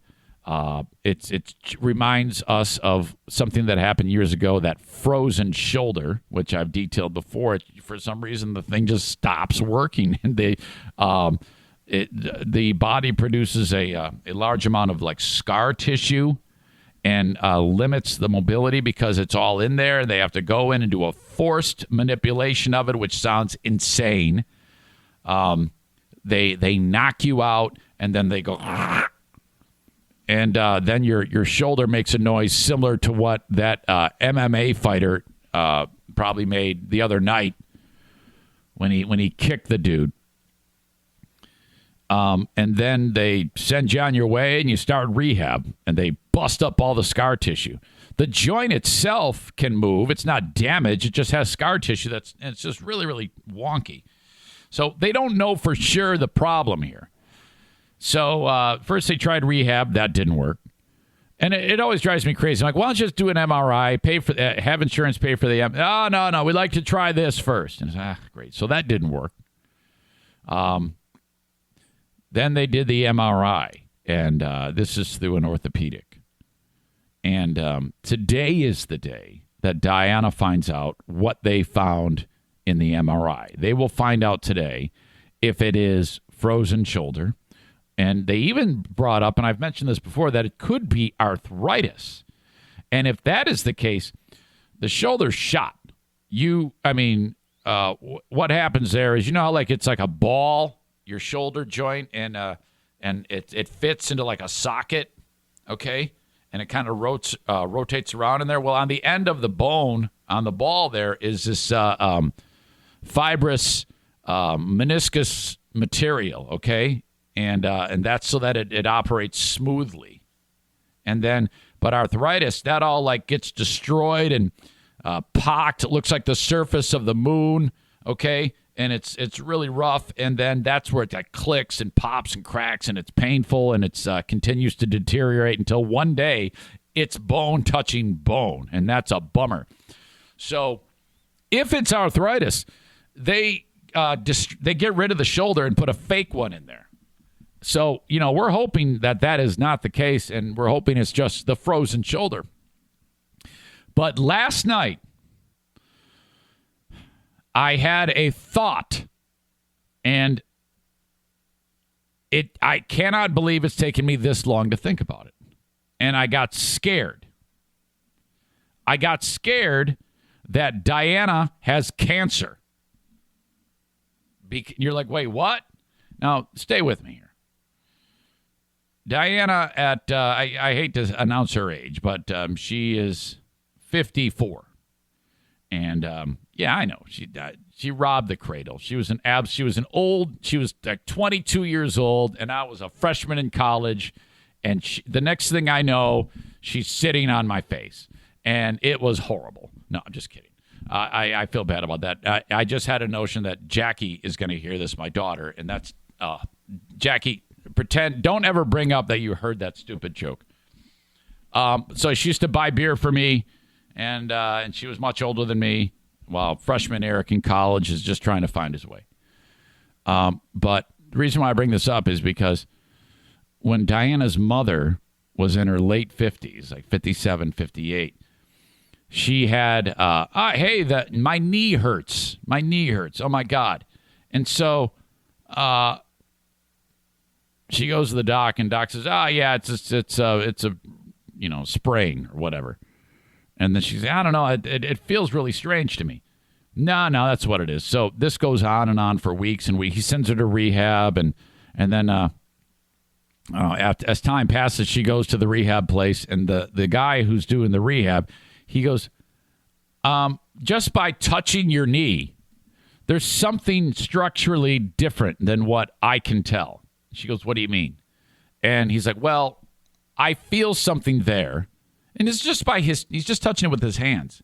it reminds us of something that happened years ago, that frozen shoulder, which I've detailed before. For some reason, the thing just stops working, and the body produces a large amount of like scar tissue and limits the mobility because it's all in there. They have to go in and do a forced manipulation of it, which sounds insane. They knock you out, and then they go, and then your shoulder makes a noise similar to what that MMA fighter probably made the other night when he kicked the dude. And then they send you on your way and you start rehab and they bust up all the scar tissue. The joint itself can move. It's not damaged. It just has scar tissue. It's just really, really wonky. So they don't know for sure the problem here. So first they tried rehab. That didn't work. And it always drives me crazy. I'm like, why don't you just do an MRI, pay for have insurance pay for the Oh, no, we'd like to try this first. And great. So that didn't work. Then they did the MRI, and this is through an orthopedic. And today is the day that Diana finds out what they found in the MRI. They will find out today if it is frozen shoulder. And they even brought up, and I've mentioned this before, that it could be arthritis. And if that is the case, the shoulder's shot. What happens there is, how like it's like a ball, your shoulder joint, and it fits into like a socket, okay? And it kind of rotates around in there. Well, on the end of the bone, on the ball there, is this fibrous meniscus material, okay? And that's so that it operates smoothly. And then, but arthritis, that all like gets destroyed and pocked. It looks like the surface of the moon, okay? And it's really rough. And then that's where it like clicks and pops and cracks, and it's painful, and it continues to deteriorate until one day it's bone touching bone, and that's a bummer. So if it's arthritis, they get rid of the shoulder and put a fake one in there. So, we're hoping that is not the case, and we're hoping it's just the frozen shoulder. But last night, I had a thought, and I cannot believe it's taken me this long to think about it. And I got scared. I got scared that Diana has cancer. You're like, wait, what? Now, stay with me here. Diana I hate to announce her age, but she is 54. And yeah, I know. She robbed the cradle. She was like 22 years old, and I was a freshman in college. And the next thing I know, she's sitting on my face. And it was horrible. No, I'm just kidding. I feel bad about that. I just had a notion that Jackie is going to hear this, my daughter, and that's Jackie. Don't ever bring up that you heard that stupid joke. So she used to buy beer for me, and she was much older than me, while freshman Eric in college is just trying to find his way. But the reason why I bring this up is because when Diana's mother was in her late 50s, like 57, 58, she had, my knee hurts. My knee hurts. Oh, my God. And so she goes to the doc, and doc says, yeah, it's a sprain or whatever. And then she says, I don't know, it feels really strange to me. No, that's what it is. So this goes on and on for weeks and weeks. He sends her to rehab, and then as time passes, she goes to the rehab place, and the guy who's doing the rehab, he goes, just by touching your knee, there's something structurally different than what I can tell. She goes, what do you mean? And he's like, well, I feel something there. And it's just he's just touching it with his hands.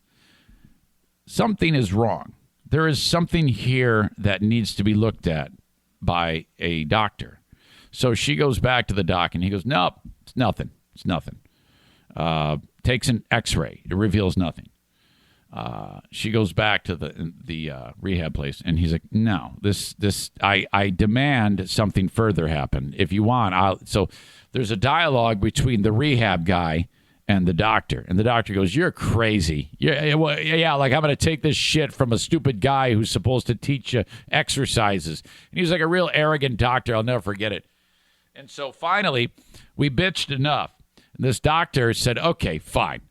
Something is wrong. There is something here that needs to be looked at by a doctor. So she goes back to the doc, and he goes, nope, it's nothing. It's nothing. Takes an x-ray. It reveals nothing. She goes back to the rehab place, and he's like, no, I demand something further happen. If you want, so there's a dialogue between the rehab guy and the doctor. And the doctor goes, you're crazy. Yeah, like I'm going to take this shit from a stupid guy who's supposed to teach you exercises. And he's like a real arrogant doctor. I'll never forget it. And so finally, we bitched enough. And this doctor said, okay, fine.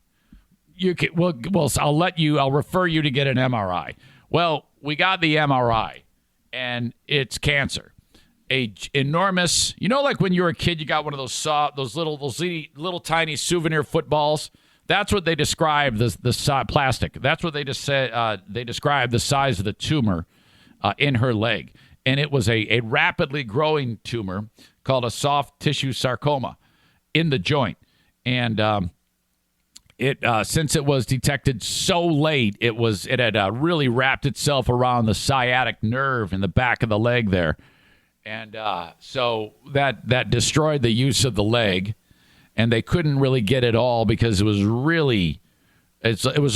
I'll refer you to get an MRI. Well, we got the MRI, and it's cancer. Enormous, like when you were a kid, you got one of those little tiny souvenir footballs. That's what they describe the plastic. That's what they just said. They described the size of the tumor in her leg, and it was a rapidly growing tumor called a soft tissue sarcoma in the joint. And since it was detected so late, it had really wrapped itself around the sciatic nerve in the back of the leg there. And so that destroyed the use of the leg, and they couldn't really get it all because it was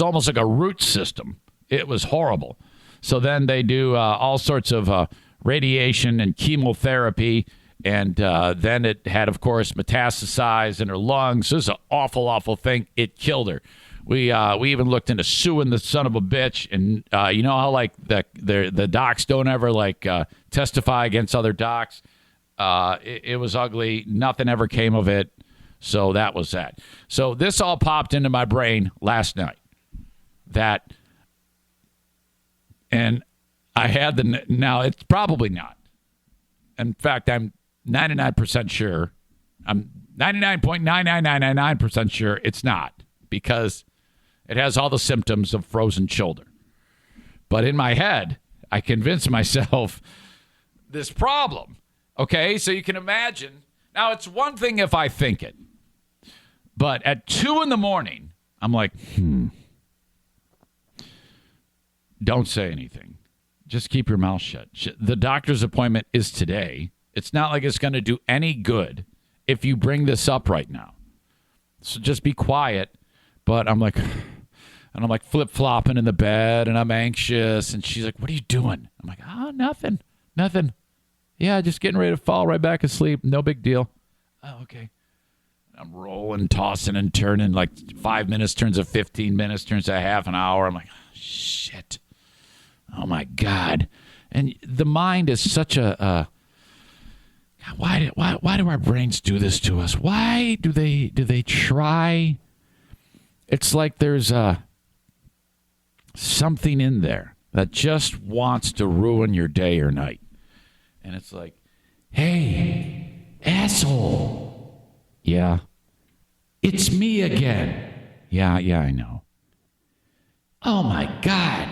almost like a root system. It was horrible. So then they do all sorts of radiation and chemotherapy, and then it had, of course, metastasized in her lungs. This is an awful, awful thing. It killed her. We even looked into suing the son of a bitch, and you know how like the docs don't ever like testify against other docs. It was ugly. Nothing ever came of it. So that was that. So this all popped into my brain last night. And I had now it's probably not. In fact, I'm 99% sure. I'm 99.99999% sure it's not, because it has all the symptoms of frozen shoulder. But in my head, I convinced myself this problem. Okay, so you can imagine. Now, it's one thing if I think it. But at 2 a.m, I'm like, don't say anything. Just keep your mouth shut. The doctor's appointment is today. It's not like it's going to do any good if you bring this up right now. So just be quiet. But I'm like flip-flopping in the bed, and I'm anxious. And she's like, what are you doing? I'm like, nothing. Yeah, just getting ready to fall right back asleep. No big deal. Oh, okay. I'm rolling, tossing, and turning. Like 5 minutes turns to 15 minutes, turns to half an hour. I'm like, shit. Oh, my God. And the mind is such a... why do our brains do this to us? Why do they try? It's like there's something in there that just wants to ruin your day or night. And it's like, hey, asshole. Yeah. It's me again. Yeah, I know. Oh, my God.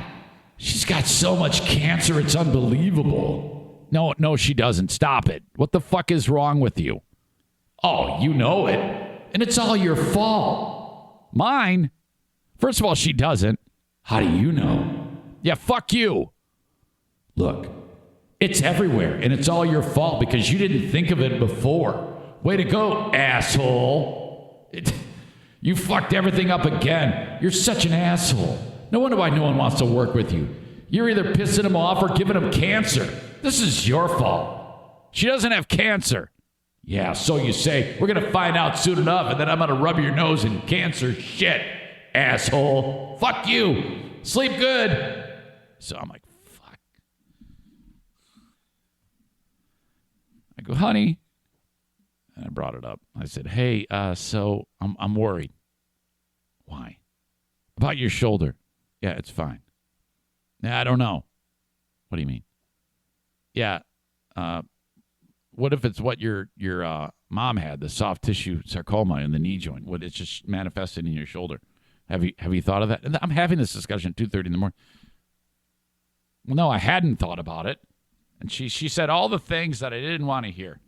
She's got so much cancer, it's unbelievable. No, she doesn't. Stop it. What the fuck is wrong with you? Oh, you know it. And it's all your fault. Mine? First of all, she doesn't. How do you know? Yeah, fuck you. Look, it's everywhere, and it's all your fault because you didn't think of it before. Way to go, asshole. You fucked everything up again. You're such an asshole. No wonder why no one wants to work with you. You're either pissing them off or giving them cancer. This is your fault. She doesn't have cancer. Yeah, so you say. We're going to find out soon enough, and then I'm going to rub your nose in cancer shit, asshole. Fuck you. Sleep good. So I'm like, fuck. I go, honey. And I brought it up. I said, hey, so I'm worried. Why? About your shoulder. Yeah, it's fine. Yeah, I don't know. What do you mean? Yeah. What if it's what your mom had, the soft tissue sarcoma in the knee joint? What it's just manifested in your shoulder? Have you thought of that? And I'm having this discussion at 2:30 in the morning. Well, no, I hadn't thought about it. And she said all the things that I didn't want to hear.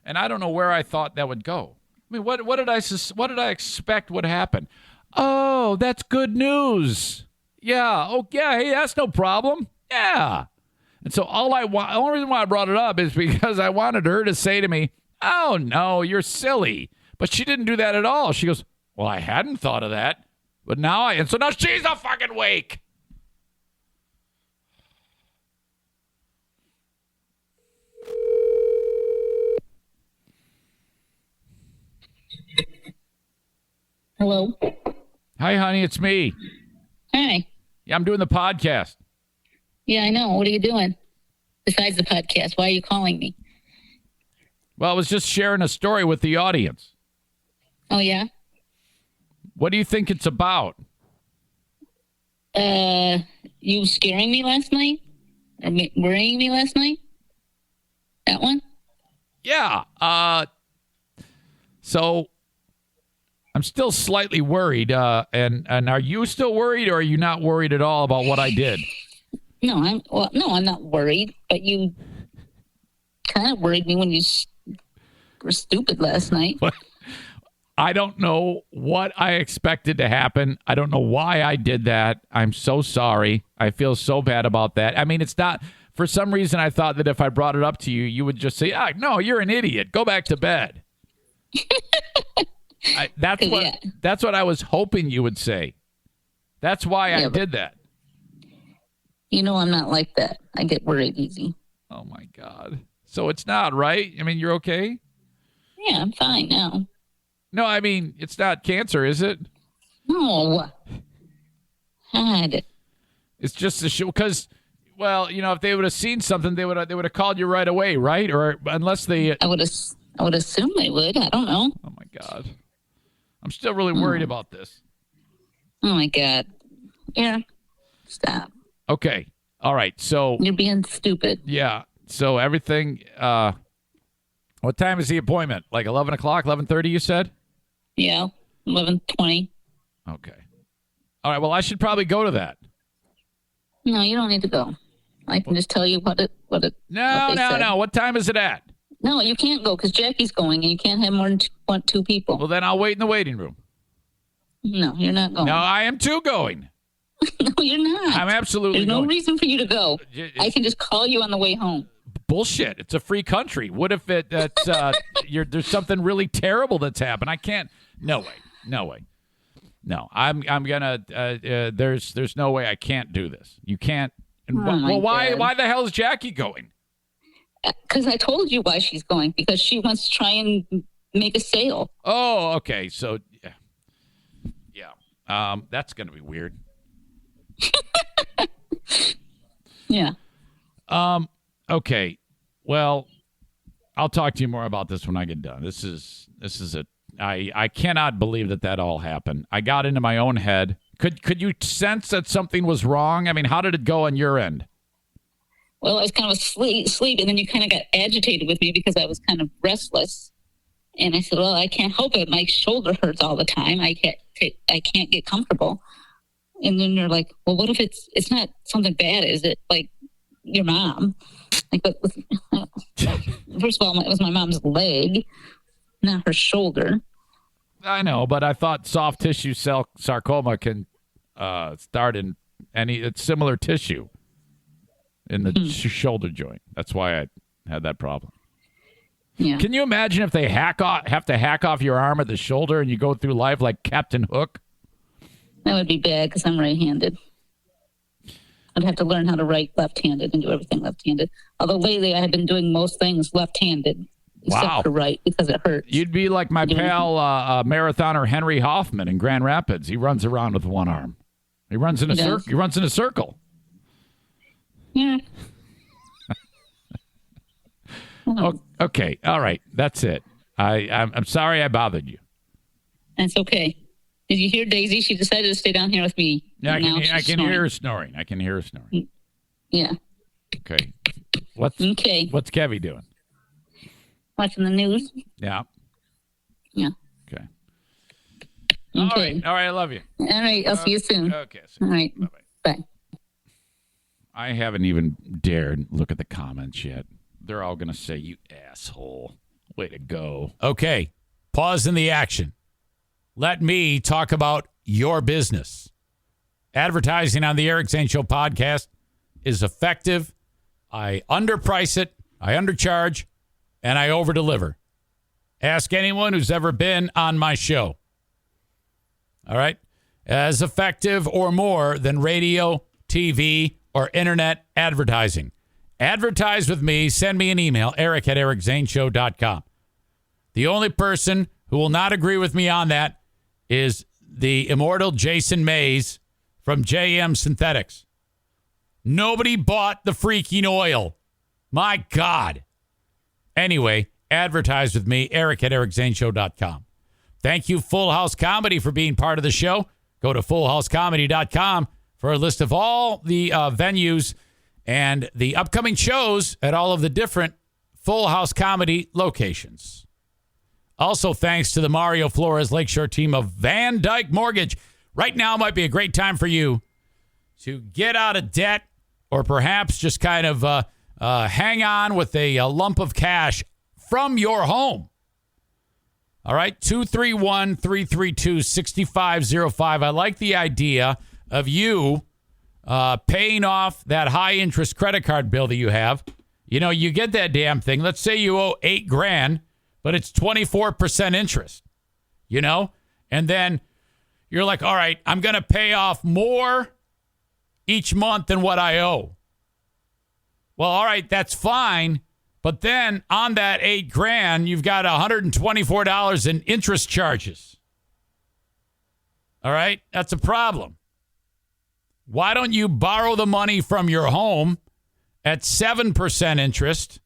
And I don't know where I thought that would go. I mean, what did I expect would happen? Oh, that's good news. Yeah. Oh, yeah. Hey, that's no problem. Yeah. And so the only reason why I brought it up is because I wanted her to say to me, oh, no, you're silly. But she didn't do that at all. She goes, well, I hadn't thought of that. But now and so now she's a fucking wake. Hello. Hi, honey. It's me. Hi. Yeah, I'm doing the podcast. Yeah, I know. What are you doing besides the podcast? Why are you calling me? Well, I was just sharing a story with the audience. Oh, yeah? What do you think it's about? You scaring me last night? Or worrying me last night? That one? Yeah. So I'm still slightly worried. And are you still worried, or are you not worried at all about what I did? No, I'm not worried. But you kind of worried me when you were stupid last night. I don't know what I expected to happen. I don't know why I did that. I'm so sorry. I feel so bad about that. I mean, it's not, for some reason, I thought that if I brought it up to you, you would just say, no, you're an idiot. Go back to bed. That's what I was hoping you would say. That's why I did that. You know, I'm not like that. I get worried easy. Oh, my God. So it's not, right? I mean, you're okay? Yeah, I'm fine now. No, I mean, it's not cancer, is it? No. God. It's just a show because, well, you know, if they would have seen something, they would have called you right away, right? Or unless they, I would assume they would. I don't know. Oh my God, I'm still really worried about this. Oh my God. Yeah. Stop. Okay. All right. So you're being stupid. Yeah. So everything. What time is the appointment? Like 11 o'clock, 11:30, you said? Yeah, 11:20. Okay. All right. Well, I should probably go to that. No, you don't need to go. I can just tell you what it. No. What time is it at? No, you can't go because Jackie's going, and you can't have more than two people. Well, then I'll wait in the waiting room. No, you're not going. No, I am too going. No, you're not. I'm absolutely There's going. no reason for you to go. I can just call you on the way home. Bullshit. It's a free country. What if there's something really terrible that's happened? I can't. No way. No, I'm gonna. There's no way I can't do this. You can't. Well, why the hell is Jackie going? Because I told you why she's going. Because she wants to try and make a sale. Oh, okay. So yeah. That's gonna be weird. Yeah. Okay. Well, I'll talk to you more about this when I get done. I cannot believe that all happened. I got into my own head. Could you sense that something was wrong? I mean, how did it go on your end? Well, I was kind of asleep, and then you kind of got agitated with me because I was kind of restless. And I said, well, I can't help it. My shoulder hurts all the time. I can't get comfortable. And then you're like, well, what if it's not something bad? Is it like your mom? Like, first of all, it was my mom's leg, not her shoulder. I know, but I thought soft tissue sarcoma can start in it's similar tissue in the shoulder joint. That's why I had that problem. Yeah. Can you imagine if they have to hack off your arm at the shoulder and you go through life like Captain Hook? That would be bad because I'm right-handed. I'd have to learn how to write left-handed and do everything left-handed. Although lately I have been doing most things left-handed. Except for right because it hurts. You'd be like my pal, marathoner Henry Hoffman in Grand Rapids. He runs around with one arm. He runs in a circle. He runs in a circle. Yeah. Okay. All right. That's it. I'm sorry I bothered you. That's okay. Did you hear Daisy? She decided to stay down here with me. Yeah, I can hear her snoring. Yeah. Okay. What's Kevy doing? Watching the news. Yeah. Yeah. Okay. Okay. All right. I love you. All right. I'll see you soon. Okay. All right. Bye. I haven't even dared look at the comments yet. They're all going to say, you asshole. Way to go. Okay. Pause in the action. Let me talk about your business. Advertising on the Eric Zane Show podcast is effective. I underprice it. I undercharge. And I over-deliver. Ask anyone who's ever been on my show. All right? As effective or more than radio, TV, or internet advertising. Advertise with me. Send me an email, eric@ericzaneshow.com. The only person who will not agree with me on that is the immortal Jason Mays from JM Synthetics. Nobody bought the freaking oil. My God. Anyway, advertise with me, eric@ericzaneshow.com. Thank you, Full House Comedy, for being part of the show. Go to fullhousecomedy.com for a list of all the venues and the upcoming shows at all of the different Full House Comedy locations. Also, thanks to the Mario Flores Lakeshore team of Van Dyke Mortgage. Right now might be a great time for you to get out of debt or perhaps just kind of hang on with a lump of cash from your home. All right, 231-332-6505. I like the idea of you paying off that high-interest credit card bill that you have. You know, you get that damn thing. Let's say you owe $8,000, but it's 24% interest, you know? And then you're like, all right, I'm going to pay off more each month than what I owe. Well, all right, that's fine. But then on that $8,000, you've got $124 in interest charges. All right, that's a problem. Why don't you borrow the money from your home at 7% interest,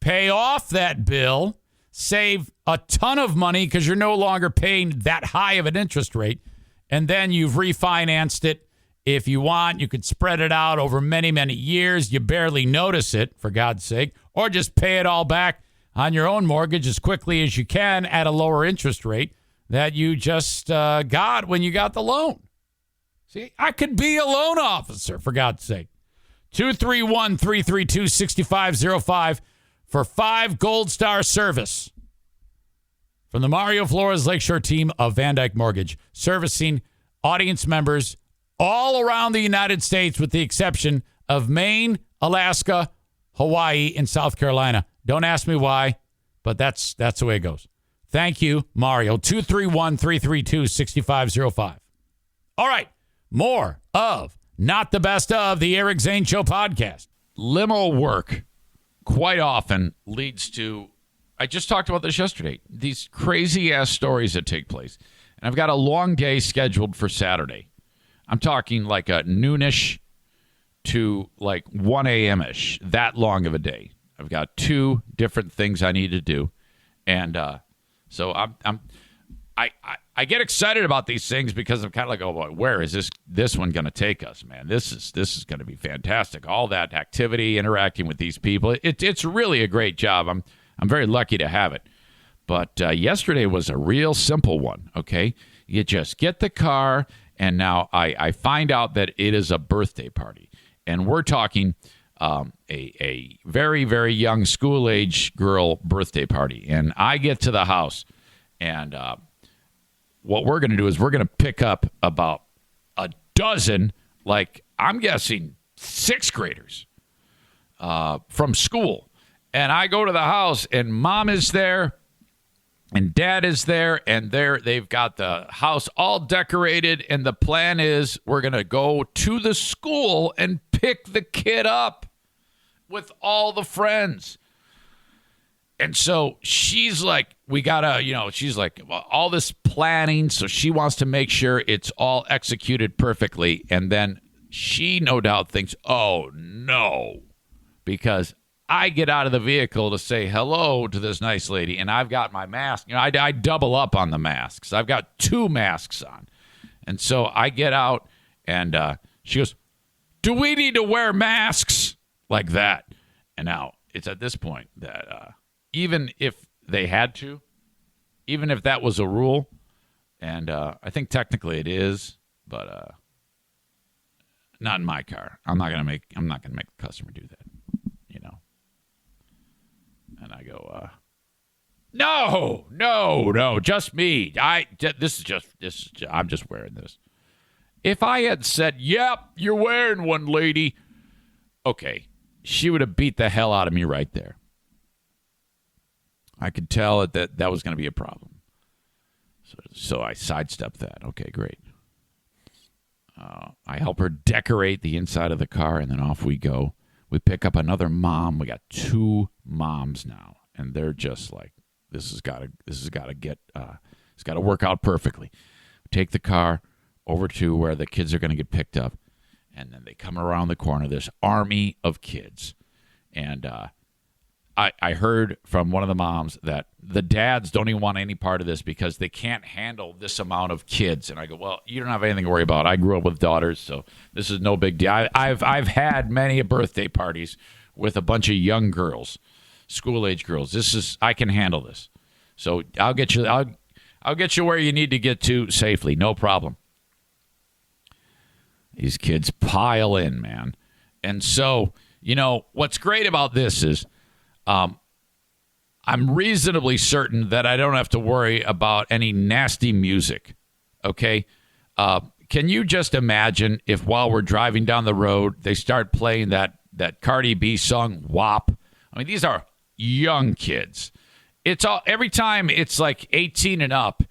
pay off that bill, save a ton of money because you're no longer paying that high of an interest rate, and then you've refinanced it. If you want, you could spread it out over many, many years. You barely notice it, for God's sake, or just pay it all back on your own mortgage as quickly as you can at a lower interest rate that you just got when you got the loan. See, I could be a loan officer, for God's sake. 231-332-6505 for 5 Gold Star service from the Mario Flores Lakeshore team of Van Dyke Mortgage, servicing audience members all around the United States with the exception of Maine, Alaska, Hawaii, and South Carolina. Don't ask me why, but that's the way it goes. Thank you, Mario. 231-332-6505. All right, more of Not the Best of the Eric Zane Show podcast. Limo work quite often leads to, I just talked about this yesterday, these crazy-ass stories that take place. And I've got a long day scheduled for Saturday. I'm talking like a noonish to like 1 a.m.ish, that long of a day. I've got 2 different things I need to do. And so I get excited about these things because I'm kind of like, oh boy, where is this one going to take us, man? This is going to be fantastic. All that activity, interacting with these people, it's really a great job. I'm very lucky to have it. But yesterday was a real simple one. Okay, you just get the car, and now I find out that it is a birthday party, and we're talking a very, very young school-age girl birthday party. And I get to the house, and what we're going to do is we're going to pick up about a dozen, like I'm guessing 6th graders from school. And I go to the house, and Mom is there, and Dad is there, and they've got the house all decorated, and the plan is we're going to go to the school and pick the kid up with all the friends. And so she's like, we got to, she's like, well, all this planning, so she wants to make sure it's all executed perfectly. And then she no doubt thinks, oh, no, because I get out of the vehicle to say hello to this nice lady, and I've got my mask. I double up on the masks. I've got 2 masks on. And so I get out, and she goes, do we need to wear masks? Like that. And now it's at this point that even if they had to, even if that was a rule, and I think technically it is, but not in my car. I'm not gonna make the customer do that. And I go, no, just me. I'm just wearing this. If I had said, yep, you're wearing one, lady, okay, she would have beat the hell out of me right there. I could tell that was going to be a problem. So I sidestepped that. Okay, great. I help her decorate the inside of the car, and then off we go. We pick up another mom. We got 2 moms now, and they're just like, this has got to work out perfectly. Take the car over to where the kids are going to get picked up, and then they come around the corner. This army of kids, and I heard from one of the moms that the dads don't even want any part of this because they can't handle this amount of kids. And I go, well, you don't have anything to worry about. I grew up with daughters, so this is no big deal. I've had many birthday parties with a bunch of young girls, school-age girls. I can handle this. So I'll get you where you need to get to safely. No problem. These kids pile in, man. And so You know, what's great about this is I'm reasonably certain that I don't have to worry about any nasty music, okay? Can you just imagine if while we're driving down the road, they start playing that Cardi B song, WAP? I mean, these are young kids. It's all every time it's like 18 and up,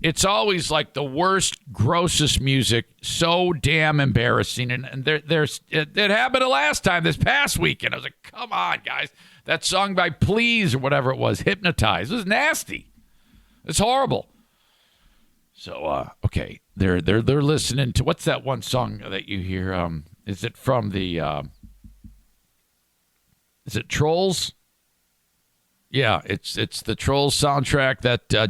it's always like the worst, grossest music, so damn embarrassing. And it happened the last time, this past weekend. I was like, come on, guys. That song by Please or whatever it was, Hypnotize. It was nasty. It's horrible. So, okay, they're listening to, what's that one song that you hear? Is it from the, is it Trolls? Yeah, it's the Trolls soundtrack that the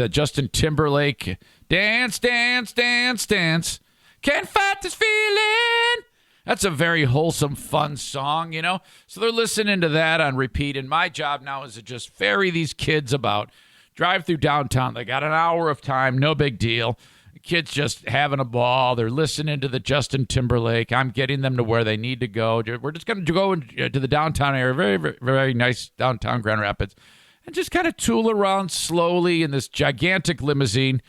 Justin Timberlake, Dance, Dance, Dance, Dance, Can't Fight This Feeling. That's a very wholesome, fun song, you know? So they're listening to that on repeat, and my job now is to just ferry these kids about, drive through downtown. They got an hour of time, no big deal. The kids just having a ball. They're listening to the Justin Timberlake. I'm getting them to where they need to go. We're just going to go to the downtown area, very, very, very nice downtown Grand Rapids, and just kind of tool around slowly in this gigantic limousine,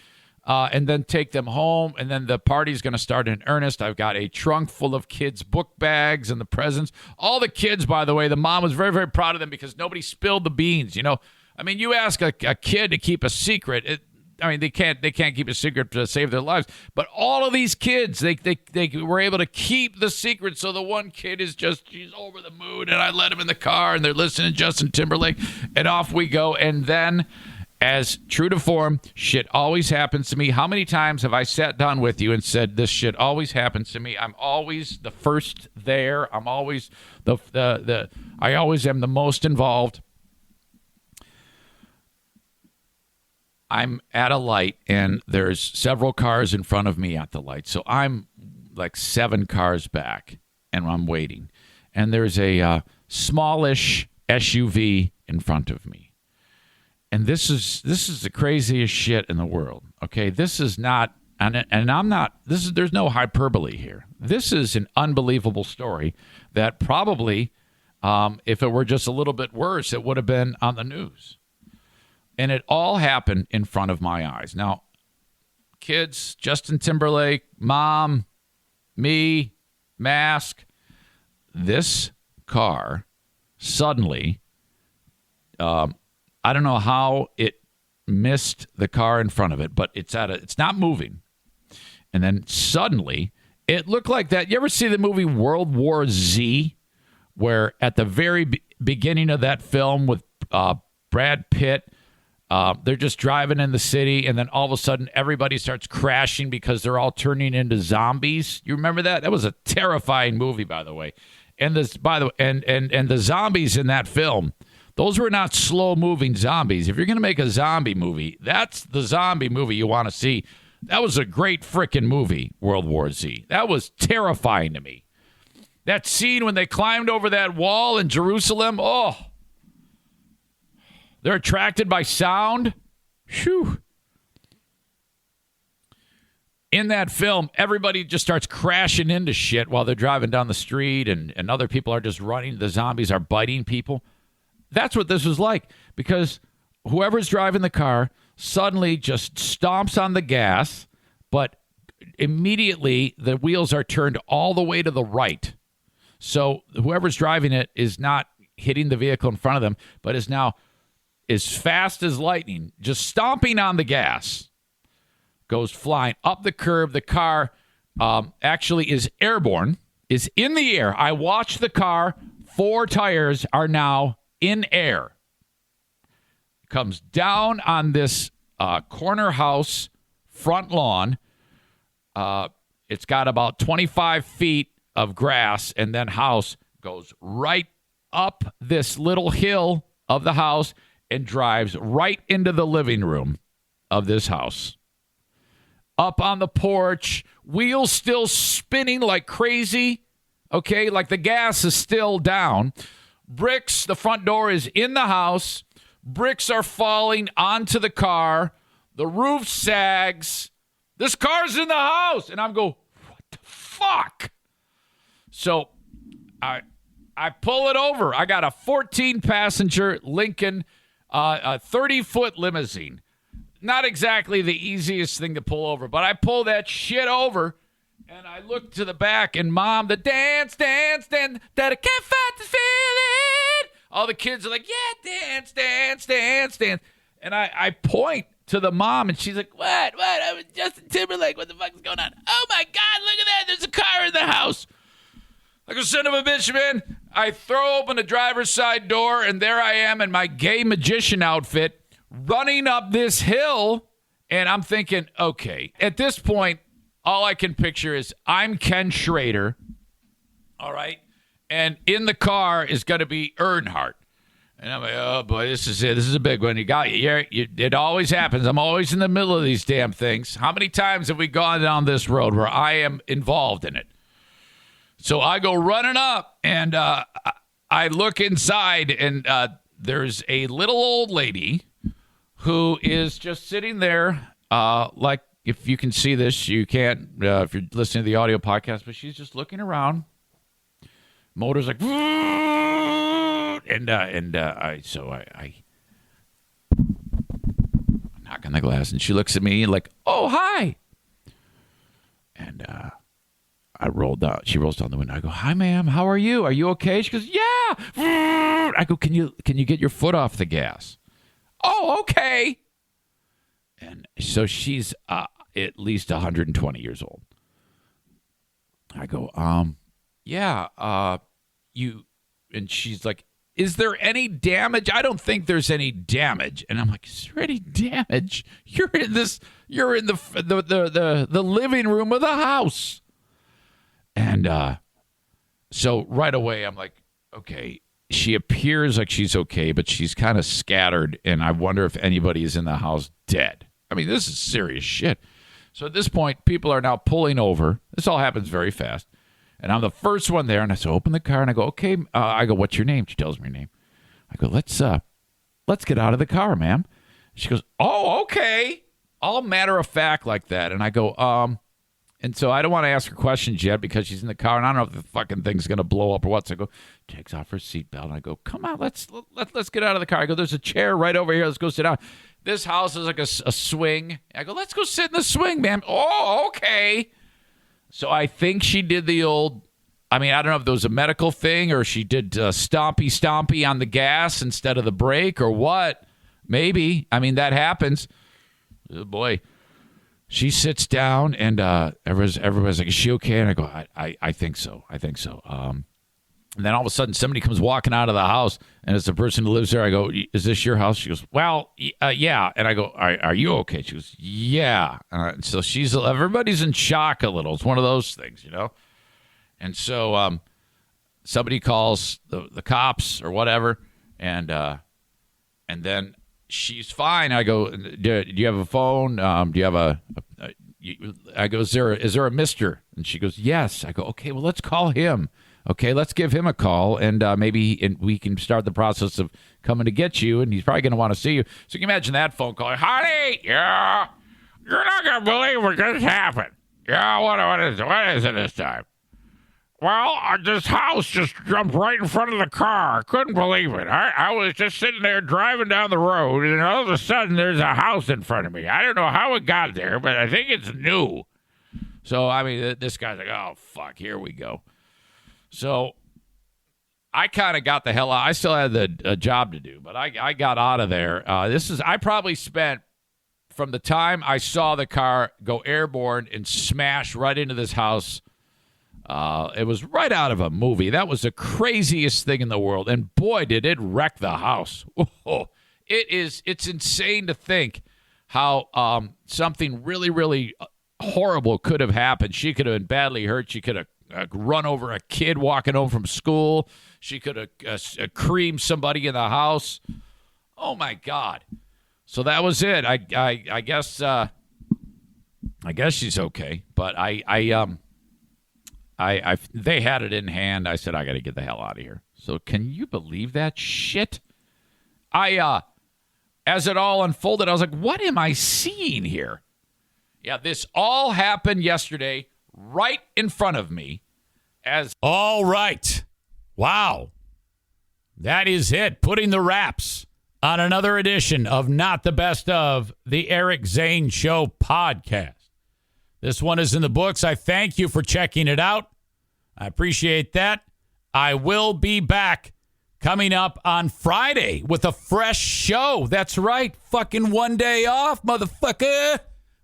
and then take them home. And then the party's going to start in earnest. I've got a trunk full of kids' book bags and the presents. All the kids, by the way, the mom was very, very proud of them because nobody spilled the beans, you know. I mean, you ask a kid to keep a secret, they can't keep a secret to save their lives. But all of these kids, they were able to keep the secret. So the one kid she's over the moon, and I let him in the car, and they're listening to Justin Timberlake, and off we go. And then, as true to form, shit always happens to me. How many times have I sat down with you and said, this shit always happens to me? I'm always the first there. I'm always I always am the most involved. I'm at a light, and there's several cars in front of me at the light. So I'm like 7 cars back, and I'm waiting. And there's a smallish SUV in front of me. And this is the craziest shit in the world. Okay, this is not, and I'm not. There's no hyperbole here. This is an unbelievable story that probably, if it were just a little bit worse, it would have been on the news. And it all happened in front of my eyes. Now, kids, Justin Timberlake, mom, me, mask. This car suddenly, I don't know how it missed the car in front of it, but it's not moving. And then suddenly, it looked like that. You ever see the movie World War Z, where at the very beginning of that film with Brad Pitt, they're just driving in the city, and then all of a sudden everybody starts crashing because they're all turning into zombies. You remember that? That was a terrifying movie, by the way. And the zombies in that film, those were not slow-moving zombies. If you're going to make a zombie movie, that's the zombie movie you want to see. That was a great frickin' movie, World War Z. That was terrifying to me. That scene when they climbed over that wall in Jerusalem, oh. They're attracted by sound. Whew. In that film, everybody just starts crashing into shit while they're driving down the street, and other people are just running. The zombies are biting people. That's what this was like, because whoever's driving the car suddenly just stomps on the gas, but immediately the wheels are turned all the way to the right. So whoever's driving it is not hitting the vehicle in front of them, but is now as fast as lightning, just stomping on the gas, goes flying up the curb. The car actually is airborne, is in the air. I watched the car. 4 tires are now in air. Comes down on this corner house front lawn. It's got about 25 feet of grass, and then house goes right up this little hill of the house and drives right into the living room of this house. Up on the porch, wheels still spinning like crazy, okay, like the gas is still down. Bricks, the front door is in the house. Bricks are falling onto the car. The roof sags. This car's in the house. And I'm going, what the fuck? So I pull it over. I got a 14-passenger Lincoln, 30-foot limousine. Not exactly the easiest thing to pull over, but I pull that shit over, and I look to the back, and Mom, the dance, that I can't fight this feeling. All the kids are like, yeah, dance. And I point to the mom, and she's like, what? I'm Justin Timberlake. What the fuck is going on? Oh, my God, look at that. There's a car in the house. Like a son of a bitch, man. I throw open the driver's side door, and there I am in my gay magician outfit running up this hill, and I'm thinking, okay, at this point, all I can picture is I'm Ken Schrader, all right, and in the car is going to be Earnhardt. And I'm like, oh, boy, this is it. This is a big one. You got it always happens. I'm always in the middle of these damn things. How many times have we gone down this road where I am involved in it? So I go running up, and I look inside, and there's a little old lady who is just sitting there, like, if you can see this, you can't if you're listening to the audio podcast, but she's just looking around. Motor's like, and I knock on the glass, and she looks at me like, oh, hi. And she rolls down the window. I go, hi, ma'am, how are you? Are you okay? She goes, yeah. I go, can you get your foot off the gas? Oh, okay. And so she's at least 120 years old. I go, yeah, and she's like, is there any damage? I don't think there's any damage. And I'm like, is there any damage? You're in the living room of the house. And so right away I'm like, okay, she appears like she's okay, but she's kind of scattered, and I wonder if anybody is in the house dead. I mean, this is serious shit. So at this point, people are now pulling over. This all happens very fast. And I'm the first one there, and I so open the car, and I go, okay. I go, what's your name? She tells me her name. I go, let's get out of the car, ma'am. She goes, oh, okay. All matter of fact like that. And I go, and so I don't want to ask her questions yet because she's in the car, and I don't know if the fucking thing's going to blow up or what. So I go, takes off her seatbelt, and I go, come on, let's get out of the car. I go, there's a chair right over here. Let's go sit down. This house is like a swing. I go, let's go sit in the swing, ma'am. Oh, okay. So I think she did the old, I don't know if there was a medical thing or she did stompy on the gas instead of the brake or what. Maybe. That happens. Oh, boy. She sits down, and everybody's like, is she okay? And I go, I think so. And then all of a sudden, somebody comes walking out of the house, and it's the person who lives there. I go, is this your house? She goes, well, yeah. And I go, are you okay? She goes, yeah. So everybody's in shock a little. It's one of those things, you know? And so somebody calls the cops or whatever, and then she's fine. I go, do you have a phone? Do you have I go, is there a mister? And she goes, yes. I go, okay, well, let's call him. Okay, let's give him a call, and maybe we can start the process of coming to get you, and he's probably going to want to see you. So you can imagine that phone call. Honey, yeah, you're not going to believe what just happened. Yeah, what is it this time? Well, this house just jumped right in front of the car. I couldn't believe it. I was just sitting there driving down the road, and all of a sudden there's a house in front of me. I don't know how it got there, but I think it's new. So, this guy's like, oh, fuck, here we go. So I kind of got the hell out. I still had a job to do, but I got out of there. I probably spent, from the time I saw the car go airborne and smash right into this house, it was right out of a movie. That was the craziest thing in the world. And boy, did it wreck the house. Oh, it's insane to think how something really, really horrible could have happened. She could have been badly hurt. She could have run over a kid walking home from school. She could have creamed somebody in the house. Oh my God! So that was it. I guess she's okay. But they had it in hand. I said I got to get the hell out of here. So can you believe that shit? As it all unfolded, I was like, what am I seeing here? Yeah, this all happened yesterday. Right in front of me. All right. Wow. That is it. Putting the wraps on another edition of Not the Best of the Eric Zane Show podcast. This one is in the books. I thank you for checking it out. I appreciate that. I will be back coming up on Friday with a fresh show. That's right. Fucking one day off, motherfucker.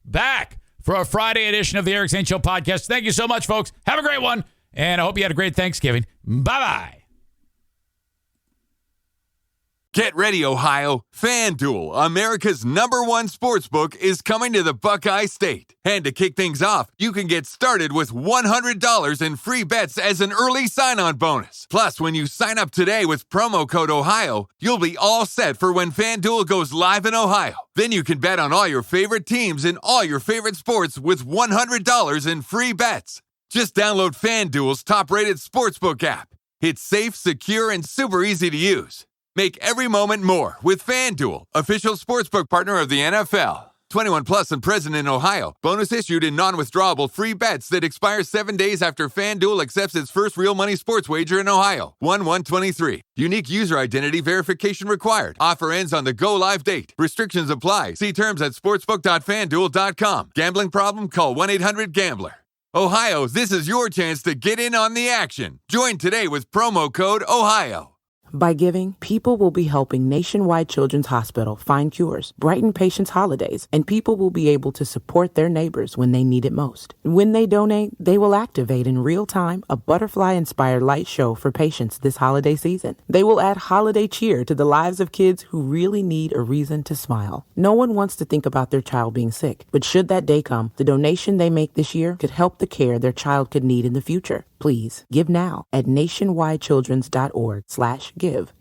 Back for a Friday edition of the Eric Zane Show podcast. Thank you so much, folks. Have a great one. And I hope you had a great Thanksgiving. Bye-bye. Get ready, Ohio. FanDuel, America's #1 sportsbook, is coming to the Buckeye State. And to kick things off, you can get started with $100 in free bets as an early sign-on bonus. Plus, when you sign up today with promo code OHIO, you'll be all set for when FanDuel goes live in Ohio. Then you can bet on all your favorite teams and all your favorite sports with $100 in free bets. Just download FanDuel's top-rated sportsbook app. It's safe, secure, and super easy to use. Make every moment more with FanDuel, official sportsbook partner of the NFL. 21 plus and present in Ohio. Bonus issued in non-withdrawable free bets that expire 7 days after FanDuel accepts its first real money sports wager in Ohio. 1/1/23. Unique user identity verification required. Offer ends on the go live date. Restrictions apply. See terms at sportsbook.fanduel.com. Gambling problem? Call 1-800-GAMBLER. Ohio, this is your chance to get in on the action. Join today with promo code OHIO. By giving, people will be helping Nationwide Children's Hospital find cures, brighten patients' holidays, and people will be able to support their neighbors when they need it most. When they donate, they will activate in real time a butterfly-inspired light show for patients this holiday season. They will add holiday cheer to the lives of kids who really need a reason to smile. No one wants to think about their child being sick, but should that day come, the donation they make this year could help the care their child could need in the future. Please give now at nationwidechildrens.org/give.